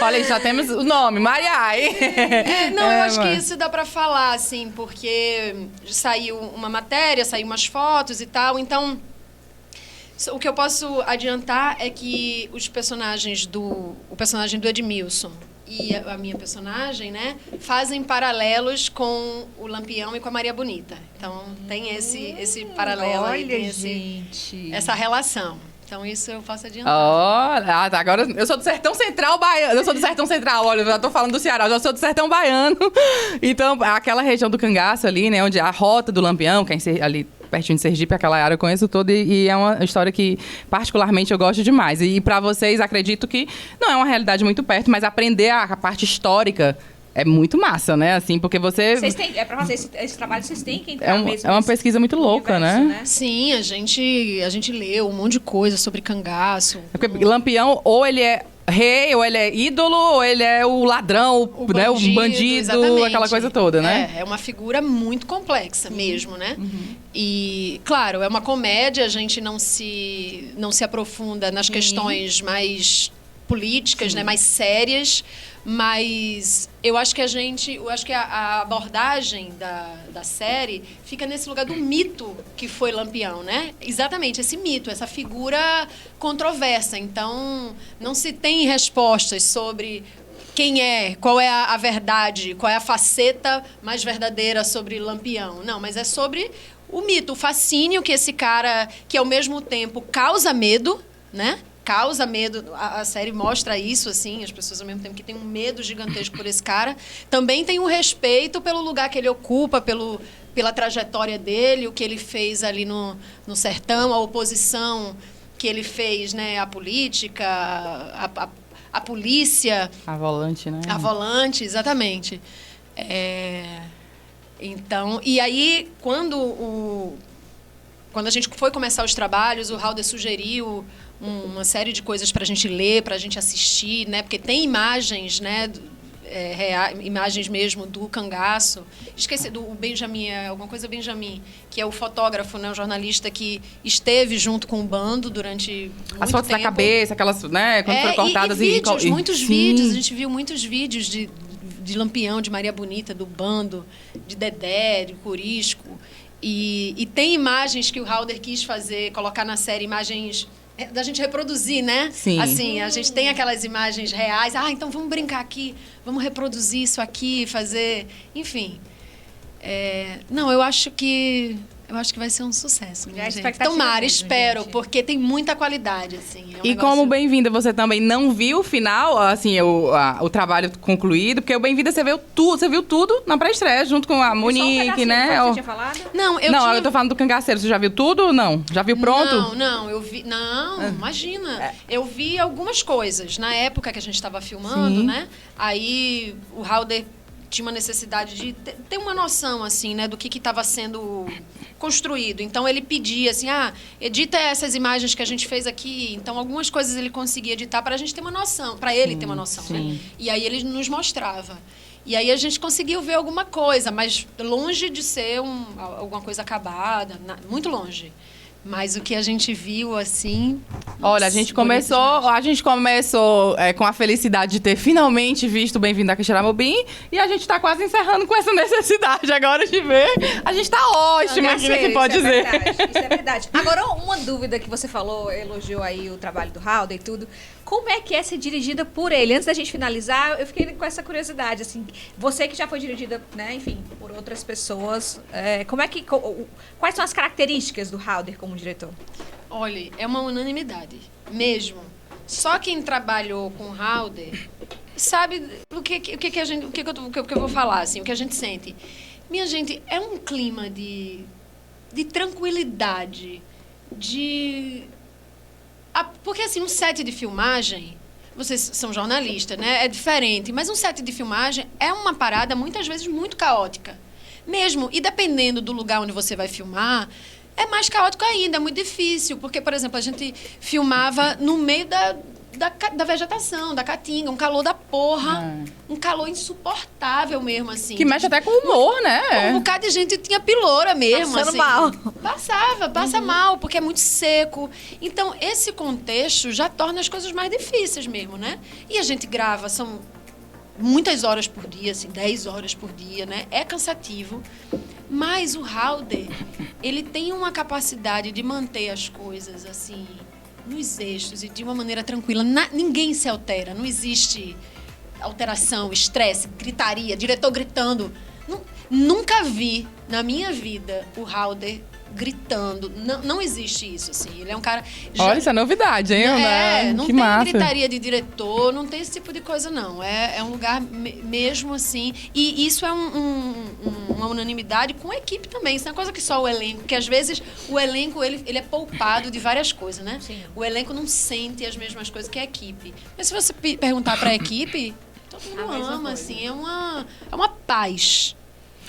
Olha, já temos o nome, Mariai. Eu acho que isso dá pra falar, assim, porque saiu uma matéria, saiu umas fotos e tal, então... O que eu posso adiantar é que o personagem do Edmilson e a minha personagem, né, fazem paralelos com o Lampião e com a Maria Bonita. Então, tem esse paralelo aí, tem essa relação. Então, isso eu posso adiantar. Tá. Agora, eu sou do Sertão Central baiano. Eu sou do Sertão Central, olha, eu já tô falando do Ceará, eu já sou do Sertão baiano. Então, aquela região do Cangaço ali, né, onde a rota do Lampião, que é ali pertinho de Sergipe, aquela área eu conheço toda e é uma história que, particularmente, eu gosto demais. E para vocês, acredito que não é uma realidade muito perto, mas aprender a parte histórica é muito massa, né? Assim, porque você... Pra fazer esse trabalho, vocês têm que entrar mesmo. É uma pesquisa muito louca, universo, né? Sim, a gente leu um monte de coisa sobre cangaço. Porque Lampião, ou ele é rei, ou ele é ídolo, ou ele é o ladrão, o bandido, exatamente. Aquela coisa toda, né? É uma figura muito complexa mesmo, né? E, claro, é uma comédia, a gente não se aprofunda nas questões mais políticas, né, mais sérias, mas eu acho que a abordagem da série fica nesse lugar do mito que foi Lampião, né? Exatamente, esse mito, essa figura controversa. Então, não se tem respostas sobre quem é, qual é a verdade, qual é a faceta mais verdadeira sobre Lampião. Não, mas é sobre o mito, o fascínio que esse cara, que ao mesmo tempo causa medo, né? Causa medo, a série mostra isso, assim, as pessoas ao mesmo tempo que têm um medo gigantesco por esse cara, também tem um respeito pelo lugar que ele ocupa, pela trajetória dele, o que ele fez ali no sertão, a oposição que ele fez, né, à política, a polícia. A volante, né? A volante, exatamente. Então, e aí, quando a gente foi começar os trabalhos, o Halder sugeriu uma série de coisas para a gente ler, para a gente assistir, né? Porque tem imagens, né? Imagens mesmo do cangaço. Esqueci do Benjamin, alguma coisa Benjamin, que é o fotógrafo, né? O jornalista que esteve junto com o bando durante muito As fotos tempo. Da cabeça, aquelas, né? Quando foram cortadas e vídeos, muitos Sim. vídeos. A gente viu muitos vídeos de Lampião, de Maria Bonita, do bando, de Dedé, de Corisco. E tem imagens que o Halder quis fazer, colocar na série, imagens da gente reproduzir, né? Sim. Assim, a gente tem aquelas imagens reais. Então vamos brincar aqui, vamos reproduzir isso aqui, fazer... Enfim. Não, eu acho que vai ser um sucesso. Já é gente. expectativa Tomara, mesmo, espero, gente. porque tem muita qualidade, assim. E como Bem-vinda, você também não viu o final, assim, o trabalho concluído, porque o Bem-vinda você viu tudo na pré-estreia, junto com a Monique, né? Você tinha falado? Não, eu tô falando do Cangaceiro. Você já viu tudo ou não? Já viu pronto? Não, eu vi... Não, imagina. Eu vi algumas coisas. Na época que a gente estava filmando, Sim. né? Aí o Halder tinha uma necessidade de ter uma noção, assim, né, do que estava sendo construído. Então, ele pedia, assim, edita essas imagens que a gente fez aqui. Então, algumas coisas ele conseguia editar para a gente ter uma noção, para ele ter uma noção, né? E aí, ele nos mostrava. E aí, a gente conseguiu ver alguma coisa, mas longe de ser alguma coisa acabada, muito longe. Mas o que a gente viu, assim... Olha, a gente começou com a felicidade de ter finalmente visto Bem-vindo a Quixeramobim e a gente tá quase encerrando com essa necessidade agora de ver. A gente tá ótima aqui nesse Pode Dizer. Isso é verdade. Agora, uma dúvida que você falou, elogiou aí o trabalho do Halder e tudo. Como é que é ser dirigida por ele? Antes da gente finalizar, eu fiquei com essa curiosidade, assim, você que já foi dirigida, né, enfim, por outras pessoas, quais são as características do Halder como diretor? Olha, é uma unanimidade, mesmo. Só quem trabalhou com o Halder sabe o que eu vou falar, assim, o que a gente sente. Minha gente, é um clima de tranquilidade, porque, assim, um set de filmagem, vocês são jornalistas, né? É diferente, mas um set de filmagem é uma parada, muitas vezes, muito caótica. Mesmo, e dependendo do lugar onde você vai filmar, é mais caótico ainda, é muito difícil. Porque, por exemplo, a gente filmava no meio da vegetação, da caatinga, um calor da porra, um calor insuportável mesmo, assim. Que mexe até com o humor, né? Um bocado de gente tinha piloura mesmo, Passando assim. mal. Passa mal, porque é muito seco. Então, esse contexto já torna as coisas mais difíceis mesmo, né? E a gente grava, são muitas horas por dia, assim, 10 horas por dia, né? É cansativo. Mas o Halder, ele tem uma capacidade de manter as coisas, assim, nos eixos e de uma maneira tranquila. Ninguém se altera, não existe alteração, estresse, gritaria, diretor gritando. Nunca vi na minha vida o Halder gritando. Não existe isso, assim. Ele é um cara... Olha, isso é novidade, hein? Não que tem massa. gritaria de diretor, não tem esse tipo de coisa, não. É um lugar mesmo, assim... E isso é uma unanimidade com a equipe também. Isso não é coisa que só o elenco... Porque, às vezes, o elenco, ele é poupado de várias coisas, né? Sim. O elenco não sente as mesmas coisas que a equipe. Mas se você perguntar para a equipe, todo mundo ama, assim. É uma paz.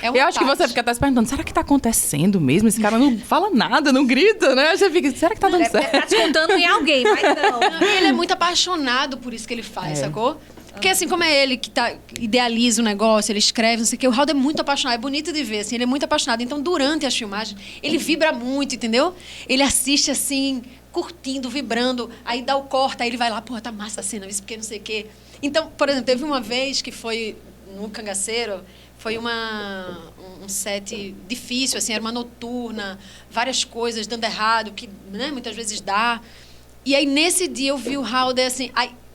Eu acho que você fica até se perguntando, será que tá acontecendo mesmo? Esse cara não fala nada, não grita, né? Você fica, será que tá dando certo? Tá descontando em alguém, mas não. Ele é muito apaixonado por isso que ele faz, sacou? Porque assim, como é ele que idealiza o negócio, ele escreve, não sei o quê, o Halder é muito apaixonado, é bonito de ver, assim, ele é muito apaixonado. Então, durante as filmagens, ele vibra muito, entendeu? Ele assiste, assim, curtindo, vibrando, aí dá o corte, aí ele vai lá, porra, tá massa a cena, isso porque não sei o quê. Então, por exemplo, teve uma vez que foi no Cangaceiro, foi um set difícil, assim, era uma noturna, várias coisas dando errado, que, né, muitas vezes dá. E aí, nesse dia, eu vi o Halder, assim,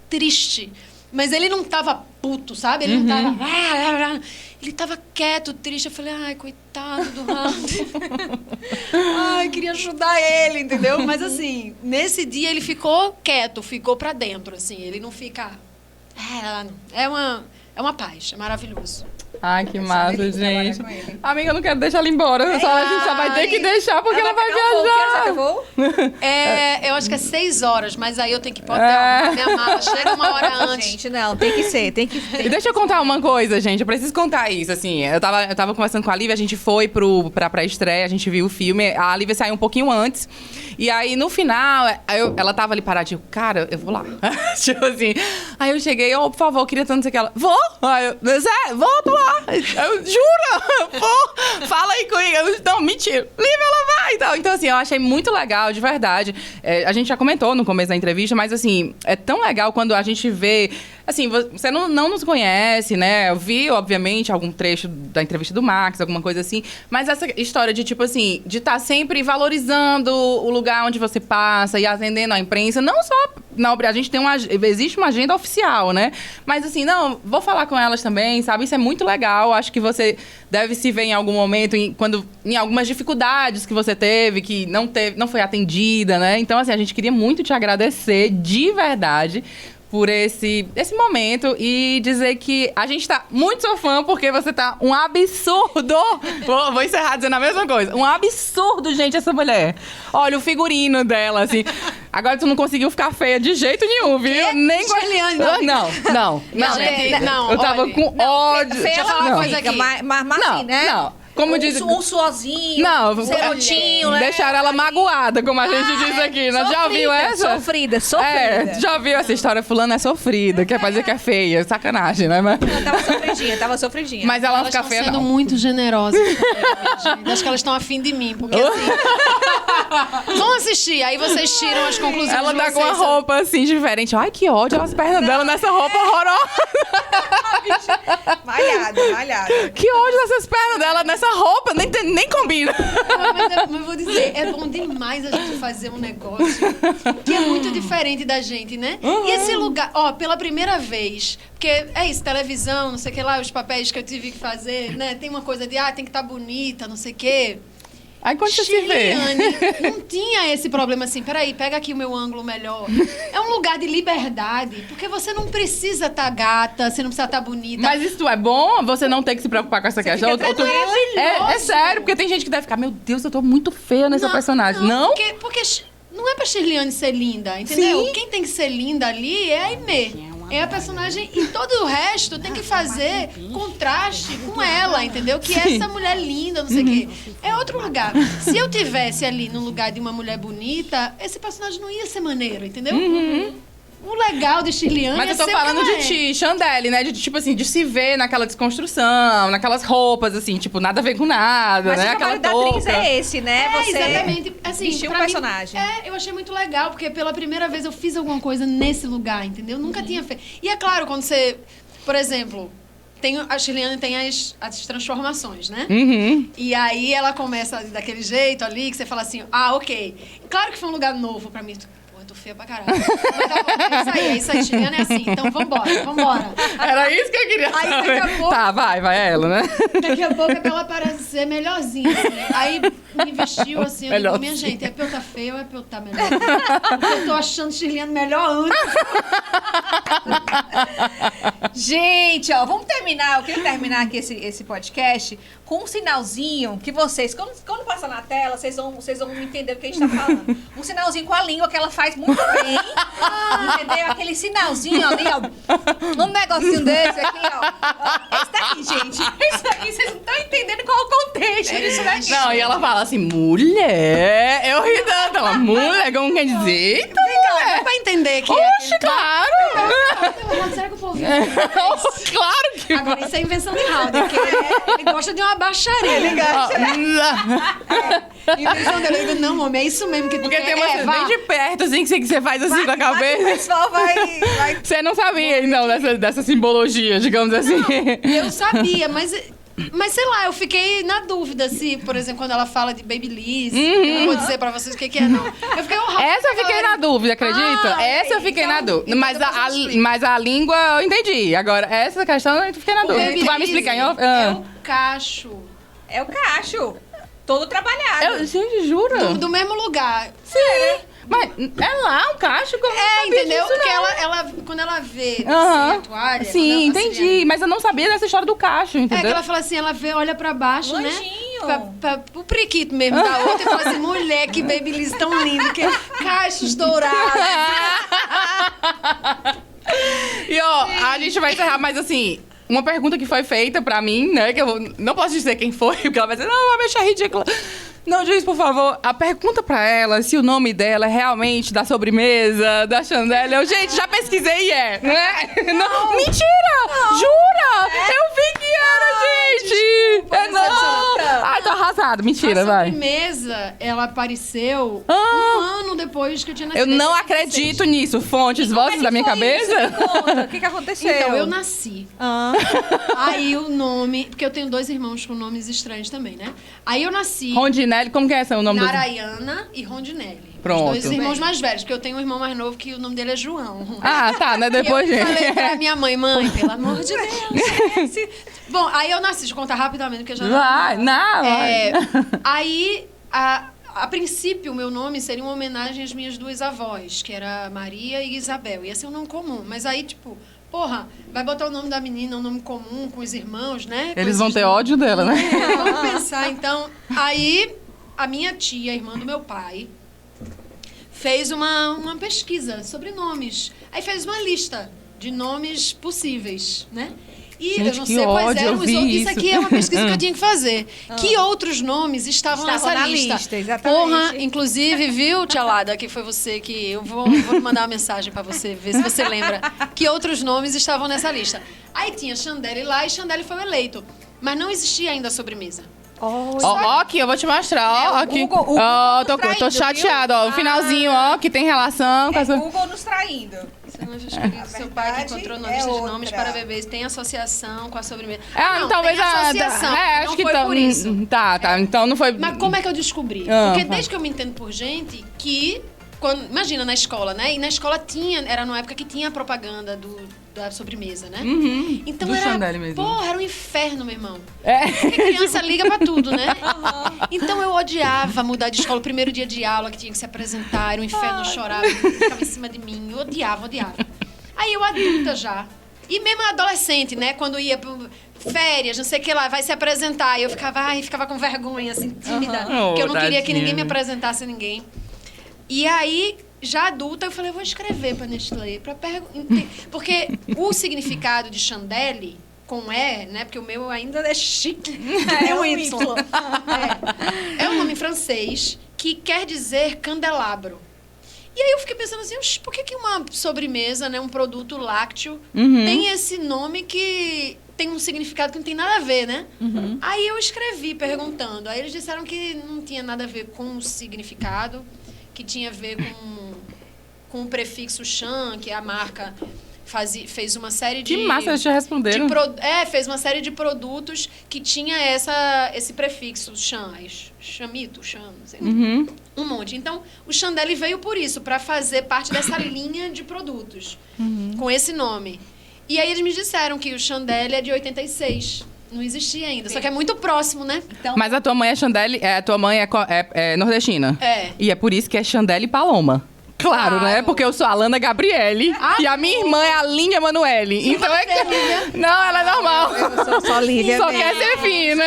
triste. Mas ele não tava puto, sabe? Ele não tava... Ele tava quieto, triste. Eu falei, ai, coitado do Halder. Ai, queria ajudar ele, entendeu? Mas, assim, nesse dia, ele ficou quieto, ficou pra dentro, assim. Ele não fica... É uma paz, é maravilhoso. Ai, que massa, gente. Amiga, eu não quero deixar ela embora. A gente só vai ter que deixar porque ela vai viajar. Eu acho que é 6 horas, mas aí eu tenho que ir pro hotel. Minha mala chega uma hora antes. Gente, não, tem que ser. E deixa eu contar uma coisa, gente. Eu preciso contar isso, assim. Eu tava conversando com a Lívia, a gente foi pra pré-estreia, a gente viu o filme. A Lívia saiu um pouquinho antes. E aí, no final, ela tava ali parada, tipo, cara, eu vou lá. Tipo assim. Aí eu cheguei, por favor, queria tanto sei que ela. Vou? Aí eu, vou tô lá. Eu, jura? Vou? Fala aí comigo. Não, mentira. Lívia, ela vai. Então, assim, eu achei muito legal, de verdade. A gente já comentou no começo da entrevista, mas, assim, é tão legal quando a gente vê... Assim, você não nos conhece, né? Eu vi, obviamente, algum trecho da entrevista do Max, alguma coisa assim. Mas essa história de, tipo assim, de estar sempre valorizando o lugar onde você passa e atendendo a imprensa, não só... a gente tem existe uma agenda oficial, né? Mas assim, não, vou falar com elas também, sabe? Isso é muito legal. Acho que você deve se ver em algum momento, em algumas dificuldades que você teve, que não foi atendida, né? Então, assim, a gente queria muito te agradecer, de verdade, por esse momento e dizer que a gente tá muito seu fã porque você tá um absurdo. Vou encerrar dizendo a mesma coisa. Um absurdo, gente, essa mulher. Olha o figurino dela, assim. Agora tu não conseguiu ficar feia de jeito nenhum, viu? Nem com Shirliane, não. Gente, não, Eu tava olha, com ódio. Feia, eu falar uma não coisa fica, aqui. mas assim, né? Não. Como diz... Um suorzinho, Não, cerotinho, né? deixaram ela magoada, como a gente diz aqui. Né? Já viu essa? Sofrida. É, já viu essa história? Fulana é sofrida, quer fazer que é feia. Sacanagem, né? Mas, Ela tava sofridinha. mas ela não Elas fica estão feia, sendo não. muito generosas. Gente. Acho que elas estão afim de mim, porque assim... Vão assistir, aí vocês tiram as conclusões Ela de tá vocês. com uma roupa assim diferente. Ai, que ódio as pernas dela nessa roupa horrorosa. Malhada. Que ódio essas pernas dela nessa roupa. Nem combina. Mas eu vou dizer, é bom demais a gente fazer um negócio que é muito diferente da gente, né? E esse lugar, ó, pela primeira vez, porque é isso, televisão, não sei o que lá, os papéis que eu tive que fazer, né? Tem uma coisa de, tem que estar bonita, não sei o quê. Aí quando você se vê. Shirliane não tinha esse problema assim, peraí, pega aqui o meu ângulo melhor. É um lugar de liberdade, porque você não precisa estar gata, você não precisa estar bonita. Mas isso é bom, você não ter que se preocupar com essa questão. fica É sério, porque tem gente que deve ficar, meu Deus, eu tô muito feia nessa personagem. Não? Porque não é pra Shirliane ser linda, entendeu? Sim. Quem tem que ser linda ali é a Aimee. É a personagem e todo o resto tem que fazer contraste com ela, entendeu? Que é essa mulher linda, não sei o quê. É outro lugar. Se eu tivesse ali no lugar de uma mulher bonita, esse personagem não ia ser maneiro, entendeu? O legal de Shirliane Mas é eu tô ser falando o que ela de ti, Chandelle, né? De tipo assim, de se ver naquela desconstrução, naquelas roupas, assim, tipo, nada a ver com nada, Mas né? o Aquela trabalho da atriz touca. é esse, né? Você exatamente. Assim, vestiu o pra mim, personagem. eu achei muito legal, porque pela primeira vez eu fiz alguma coisa nesse lugar, entendeu? Nunca tinha feito. E é claro, quando você, por exemplo, a Shirliane tem as transformações, né? E aí ela começa daquele jeito ali, que você fala assim, ok. Claro que foi um lugar novo pra mim. Pô, eu tô feia pra caralho. Mas tá bom, é isso aí, Shirliane é assim. Então vambora. Era isso que eu queria Aí, daqui saber. a pouco- Tá, vai ela, né? Daqui a pouco é pra ela parecer melhorzinha. Assim. Aí me vestiu assim, eu digo, Melhorzinha. minha gente, é pra eu estar feia ou é pra eu estar melhor? Porque eu tô achando Shirliane melhor antes. Gente, ó, vamos terminar. Eu queria terminar aqui esse podcast com um sinalzinho que vocês, quando passar na tela, vocês vão entender o que a gente tá falando. Um sinalzinho com a língua que ela faz muito bem. Entendeu? Aquele sinalzinho ali, ó. Um negocinho desse aqui, ó. Esse daqui, gente. Isso aqui, vocês não estão entendendo qual é o contexto disso daqui. Não, e ela fala assim, mulher. Eu ri tanto. Ela, mulher, como quer dizer? Eita, Dá mulher. pra entender que Oxe, claro. Será que o povo Claro que Agora, isso é invenção de Raul, que ele gosta de uma baixaria. Ele invenção dele. Eu digo, não, homem, é isso mesmo que tu Porque quer. tem uma vá. bem de perto, assim, que você faz assim com a O cabeça. pessoal vai... Você não sabia, então, dessa simbologia, digamos assim. Eu sabia, mas sei lá, eu fiquei na dúvida se, por exemplo, quando ela fala de Babyliss, eu não vou dizer pra vocês o que é, não. Eu fiquei honrada. Essa eu fiquei na dúvida, acredita? Essa eu fiquei na dúvida. então Mas, depois eu explico. mas a língua eu entendi. Agora, essa questão eu fiquei na dúvida. Tu vai me explicar em off? É o cacho. É o cacho. Todo trabalhado. Gente, jura? Do mesmo lugar. Sim. Mas é lá um cacho? Como eu não sabia Entendeu? disso, Porque não. ela, quando ela vê Aham. assim, a toalha... Sim, quando ela- entendi. Mas eu não sabia dessa história do cacho, É que entendeu? ela fala assim, ela vê, olha pra baixo, né? Anjinho. O priquito mesmo da outra e fala assim, mulher, que Babyliss tão lindo, que cachos dourados. E ó, a gente vai encerrar, mas assim, uma pergunta que foi feita pra mim, né? Que eu não posso dizer quem foi, porque ela vai dizer, não, vai me achar ridícula. Não, juiz, por favor, a pergunta pra ela se o nome dela é realmente da sobremesa, da Chandelle. Eu, gente, já pesquisei e é, não é? Não. Mentira! Jura? Eu vi que era, gente! Não! Ai, tô arrasado. Mentira, A vai. sobremesa, ela apareceu Ah. um ano depois que eu tinha nascido. Eu não 86. acredito nisso. Fontes, vozes da minha cabeça? Conta, o que aconteceu? Então, eu nasci. Ah. Aí o nome... Porque eu tenho 2 irmãos com nomes estranhos também, né? Aí eu nasci... Rondinelli, como que é esse o nome do... Narayana e Rondinelli. Pronto. Os 2 irmãos mais velhos, porque eu tenho um irmão mais novo que o nome dele é João. Ah, tá, né? Depois, E eu falei gente. pra minha mãe, pelo amor de Deus. Bom, aí eu nasci, deixa eu contar rapidamente, porque eu já... Vai, não, vai. Aí, a princípio, o meu nome seria uma homenagem às minhas 2 avós, que era Maria e Isabel. Ia ser um nome comum, mas aí, tipo... Porra, vai botar o nome da menina, um nome comum com os irmãos, né? Eles vão ter ódio dela, né? Vamos pensar, então. Aí, a minha tia, irmã do meu pai, fez uma pesquisa sobre nomes. Aí fez uma lista de nomes possíveis, né? E Gente, eu não que sei quais ódio, eram eu os vi outros. Isso isso. aqui é uma pesquisa que eu tinha que fazer. Que outros nomes estavam nessa na lista? lista, exatamente. Porra, inclusive, viu, Tia Lada, que foi você que... Eu vou mandar uma mensagem pra você, ver se você lembra. Que outros nomes estavam nessa lista. Aí tinha Chandelle lá e Chandelle foi o eleito. Mas não existia ainda a sobremesa. Ó, aqui, eu vou te mostrar, ó, aqui. Google Ó, tô traindo, chateada, ó. O finalzinho, ó, que tem relação com essa... Google nos traindo. Seu pai que encontrou na lista de nomes outra. para bebês tem associação com a sobremesa. Ah, não, talvez tem associação. acho não que foi por isso. Tá, então não foi... Mas como é que eu descobri? Ah, Porque vai. desde que eu me entendo por gente que... imagina, na escola, né? E na escola era numa época que tinha a propaganda da sobremesa, né? Então do era... Chandelle mesmo. Porra, era um inferno, meu irmão. É. Porque criança liga pra tudo, né? Então eu odiava mudar de escola. O primeiro dia de aula que tinha que se apresentar, era um inferno, eu chorava, ficava em cima de mim. Eu odiava. Aí eu adulta já. E mesmo adolescente, né? Quando ia pra férias, não sei o que lá, vai se apresentar. E eu ficava com vergonha, assim, tímida. Porque eu não queria que ninguém me apresentasse a ninguém. E aí, já adulta, eu falei, eu vou escrever pra Nestlé, pra perguntar. Porque o significado de Chandelle, com E, né? Porque o meu ainda é chique. É um Y. É um nome francês que quer dizer candelabro. E aí eu fiquei pensando assim, por que uma sobremesa, né, um produto lácteo, tem esse nome que tem um significado que não tem nada a ver, né? Aí eu escrevi perguntando. Aí eles disseram que não tinha nada a ver com o significado, que tinha a ver com o prefixo chan, que a marca fez uma série de... Que massa, eles te responderam. Fez uma série de produtos que tinha esse prefixo chan, chamito, chan, não sei. Um monte. Então, o Chandelle veio por isso, para fazer parte dessa linha de produtos, com esse nome. E aí eles me disseram que o Chandelle é de 86. Não existia ainda, só que é muito próximo, né? Então, Mas a tua mãe é Chandelle, a tua mãe é nordestina. É. E é por isso que é Chandelle Paloma. Claro, né? Porque eu sou a Lana Gabriele e a minha irmã é a Líndia Emanuele. Então é que... Não, ela é normal. eu sou só Lívia Só mesmo. quer ser fina.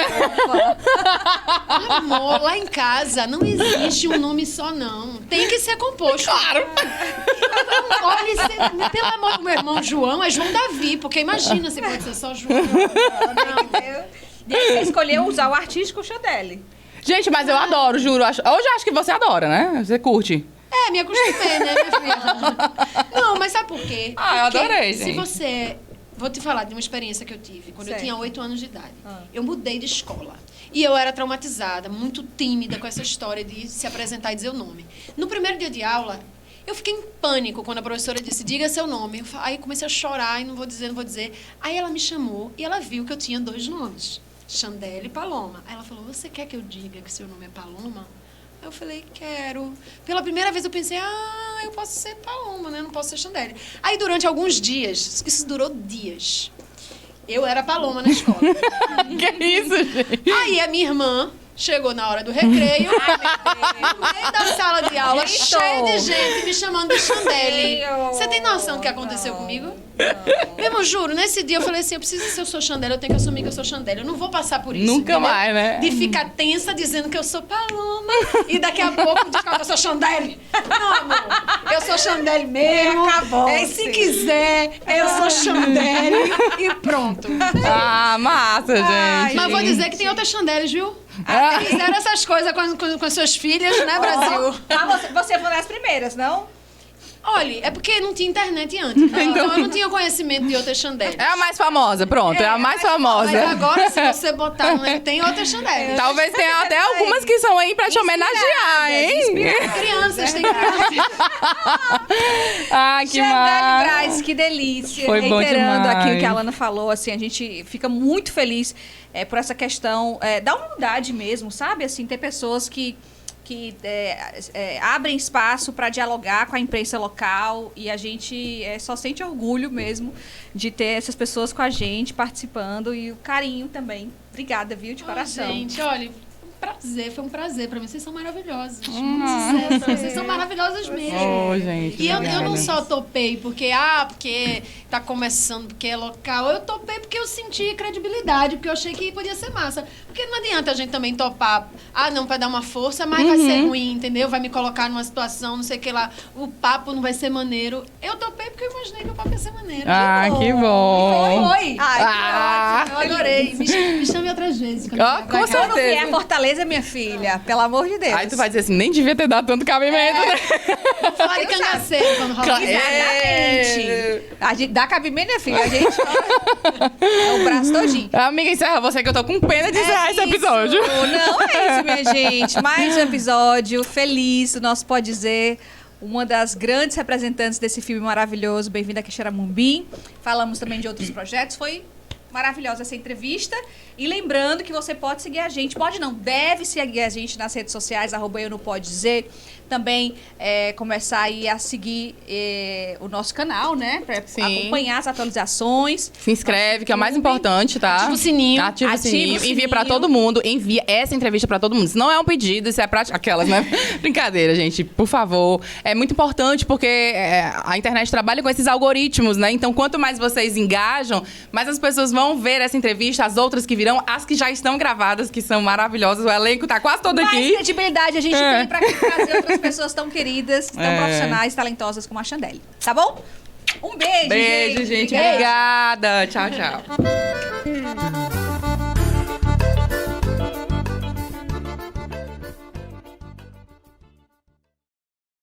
Amor, lá em casa não existe um nome só, não. Tem que ser composto. Claro. Olha, pelo amor do meu irmão João, é João Davi, porque imagina se pode ser só João. Não. E aí você escolheu usar o artístico Chandelle. Gente, mas eu adoro, juro. Eu já acho que você adora, né? Você curte. Me acostumei, né, minha filha? Não, mas sabe por quê? Ah, eu Porque adorei, se gente. você... Vou te falar de uma experiência que eu tive. Quando eu Certo. tinha 8 anos de idade. Eu mudei de escola. E eu era traumatizada, muito tímida com essa história de se apresentar e dizer o nome. No primeiro dia de aula, eu fiquei em pânico quando a professora disse, diga seu nome. Aí eu comecei a chorar e não vou dizer. Aí ela me chamou e ela viu que eu tinha 2 nomes. Chandelle e Paloma. Aí ela falou, você quer que eu diga que seu nome é Paloma? Aí eu falei, quero. Pela primeira vez eu pensei, eu posso ser Paloma, né? Não posso ser Chandelle. Aí durante alguns dias, isso durou dias, eu era Paloma na escola. Que isso, gente? Aí a minha irmã chegou na hora do recreio, no meio da sala de aula, Gritou. cheia de gente me chamando de Chandelle. Meu, Você tem noção do que aconteceu comigo? Meu irmão, juro, nesse dia eu falei assim, se eu sou Chandelle, eu tenho que assumir que eu sou Chandelle. Eu não vou passar por isso. Nunca entendeu? mais, né? De ficar tensa dizendo que eu sou Paloma e daqui a pouco descobre que eu sou Chandelle. Não, amor, eu sou Chandelle mesmo. Acabou-se. Se quiser, eu sou Chandelle e pronto. Ah, massa, gente. Mas vou dizer que tem outras Chandelles, viu? Ah. Fizeram essas coisas com suas filhas, né, Brasil? Você foi das primeiras, não? Olha, é porque não tinha internet antes. Né? Então eu não tinha conhecimento de outras Chandelles. É a mais famosa, pronto. É a mais famosa. Mas agora, se você botar no tem outras Chandelles. Talvez tenha até algumas que são aí pra te homenagear, hein? Crianças, tem crianças. Ai, que Chandelle massa. Braz, que delícia. Foi bom Reiterando demais. aqui o que a Alana falou, assim, a gente fica muito feliz por essa questão da humildade mesmo, sabe? Assim, ter pessoas que abrem espaço para dialogar com a imprensa local e a gente só sente orgulho mesmo de ter essas pessoas com a gente participando e o carinho também. Obrigada, viu? De coração. Gente, olha, prazer, foi um prazer pra mim. Vocês são maravilhosos. Muito sucesso pra vocês. São maravilhosos mesmo. Ô, gente. E eu obrigada. não só topei porque tá começando, porque é local. Eu topei porque eu senti credibilidade, porque eu achei que podia ser massa. Porque não adianta a gente também topar, não, pra dar uma força, mas vai ser ruim, entendeu? Vai me colocar numa situação, não sei o que lá, o papo não vai ser maneiro. Eu topei porque eu imaginei que o papo ia ser maneiro. Que bom. Foi. Ah. Eu adorei. Me chame outras vezes. quando Ó, vier. com certeza. Quando vier Fortaleza, minha filha, pelo amor de Deus. Aí tu vai dizer assim, nem devia ter dado tanto cabimento, né? Vou falar de cangaceiro quando rolar. Exatamente. A gente dá cabimento, minha filha. A gente é o braço todinho. Amiga, encerra você que eu tô com pena de encerrar esse episódio. Não é isso, minha gente. Mais um episódio feliz do nosso Pode Dizer. Uma das grandes representantes desse filme maravilhoso. Bem-vinda a Quixeramobim. Falamos também de outros projetos. Foi maravilhosa essa entrevista. E lembrando que você pode seguir a gente. Pode não, deve seguir a gente nas redes sociais, @eu-não-pode-dizer. Também começar aí a seguir o nosso canal, né? Pra acompanhar as atualizações. Se inscreve, que é o mais importante, tá? Ativa o sininho. Ativa o sininho. Envia pra todo mundo. Envia essa entrevista pra todo mundo. Isso não é um pedido, isso é prática. Aquelas, né? Brincadeira, gente. Por favor. É muito importante porque a internet trabalha com esses algoritmos, né? Então, quanto mais vocês engajam, mais as pessoas vão ver essa entrevista, as outras que virão, as que já estão gravadas, que são maravilhosas. O elenco tá quase todo aqui. Mais credibilidade a gente tem pra trazer outras pessoas tão queridas, tão profissionais, talentosas como a Chandelle. Tá bom? Um beijo, Beijo, gente. Beijo. Obrigada. Tchau, tchau.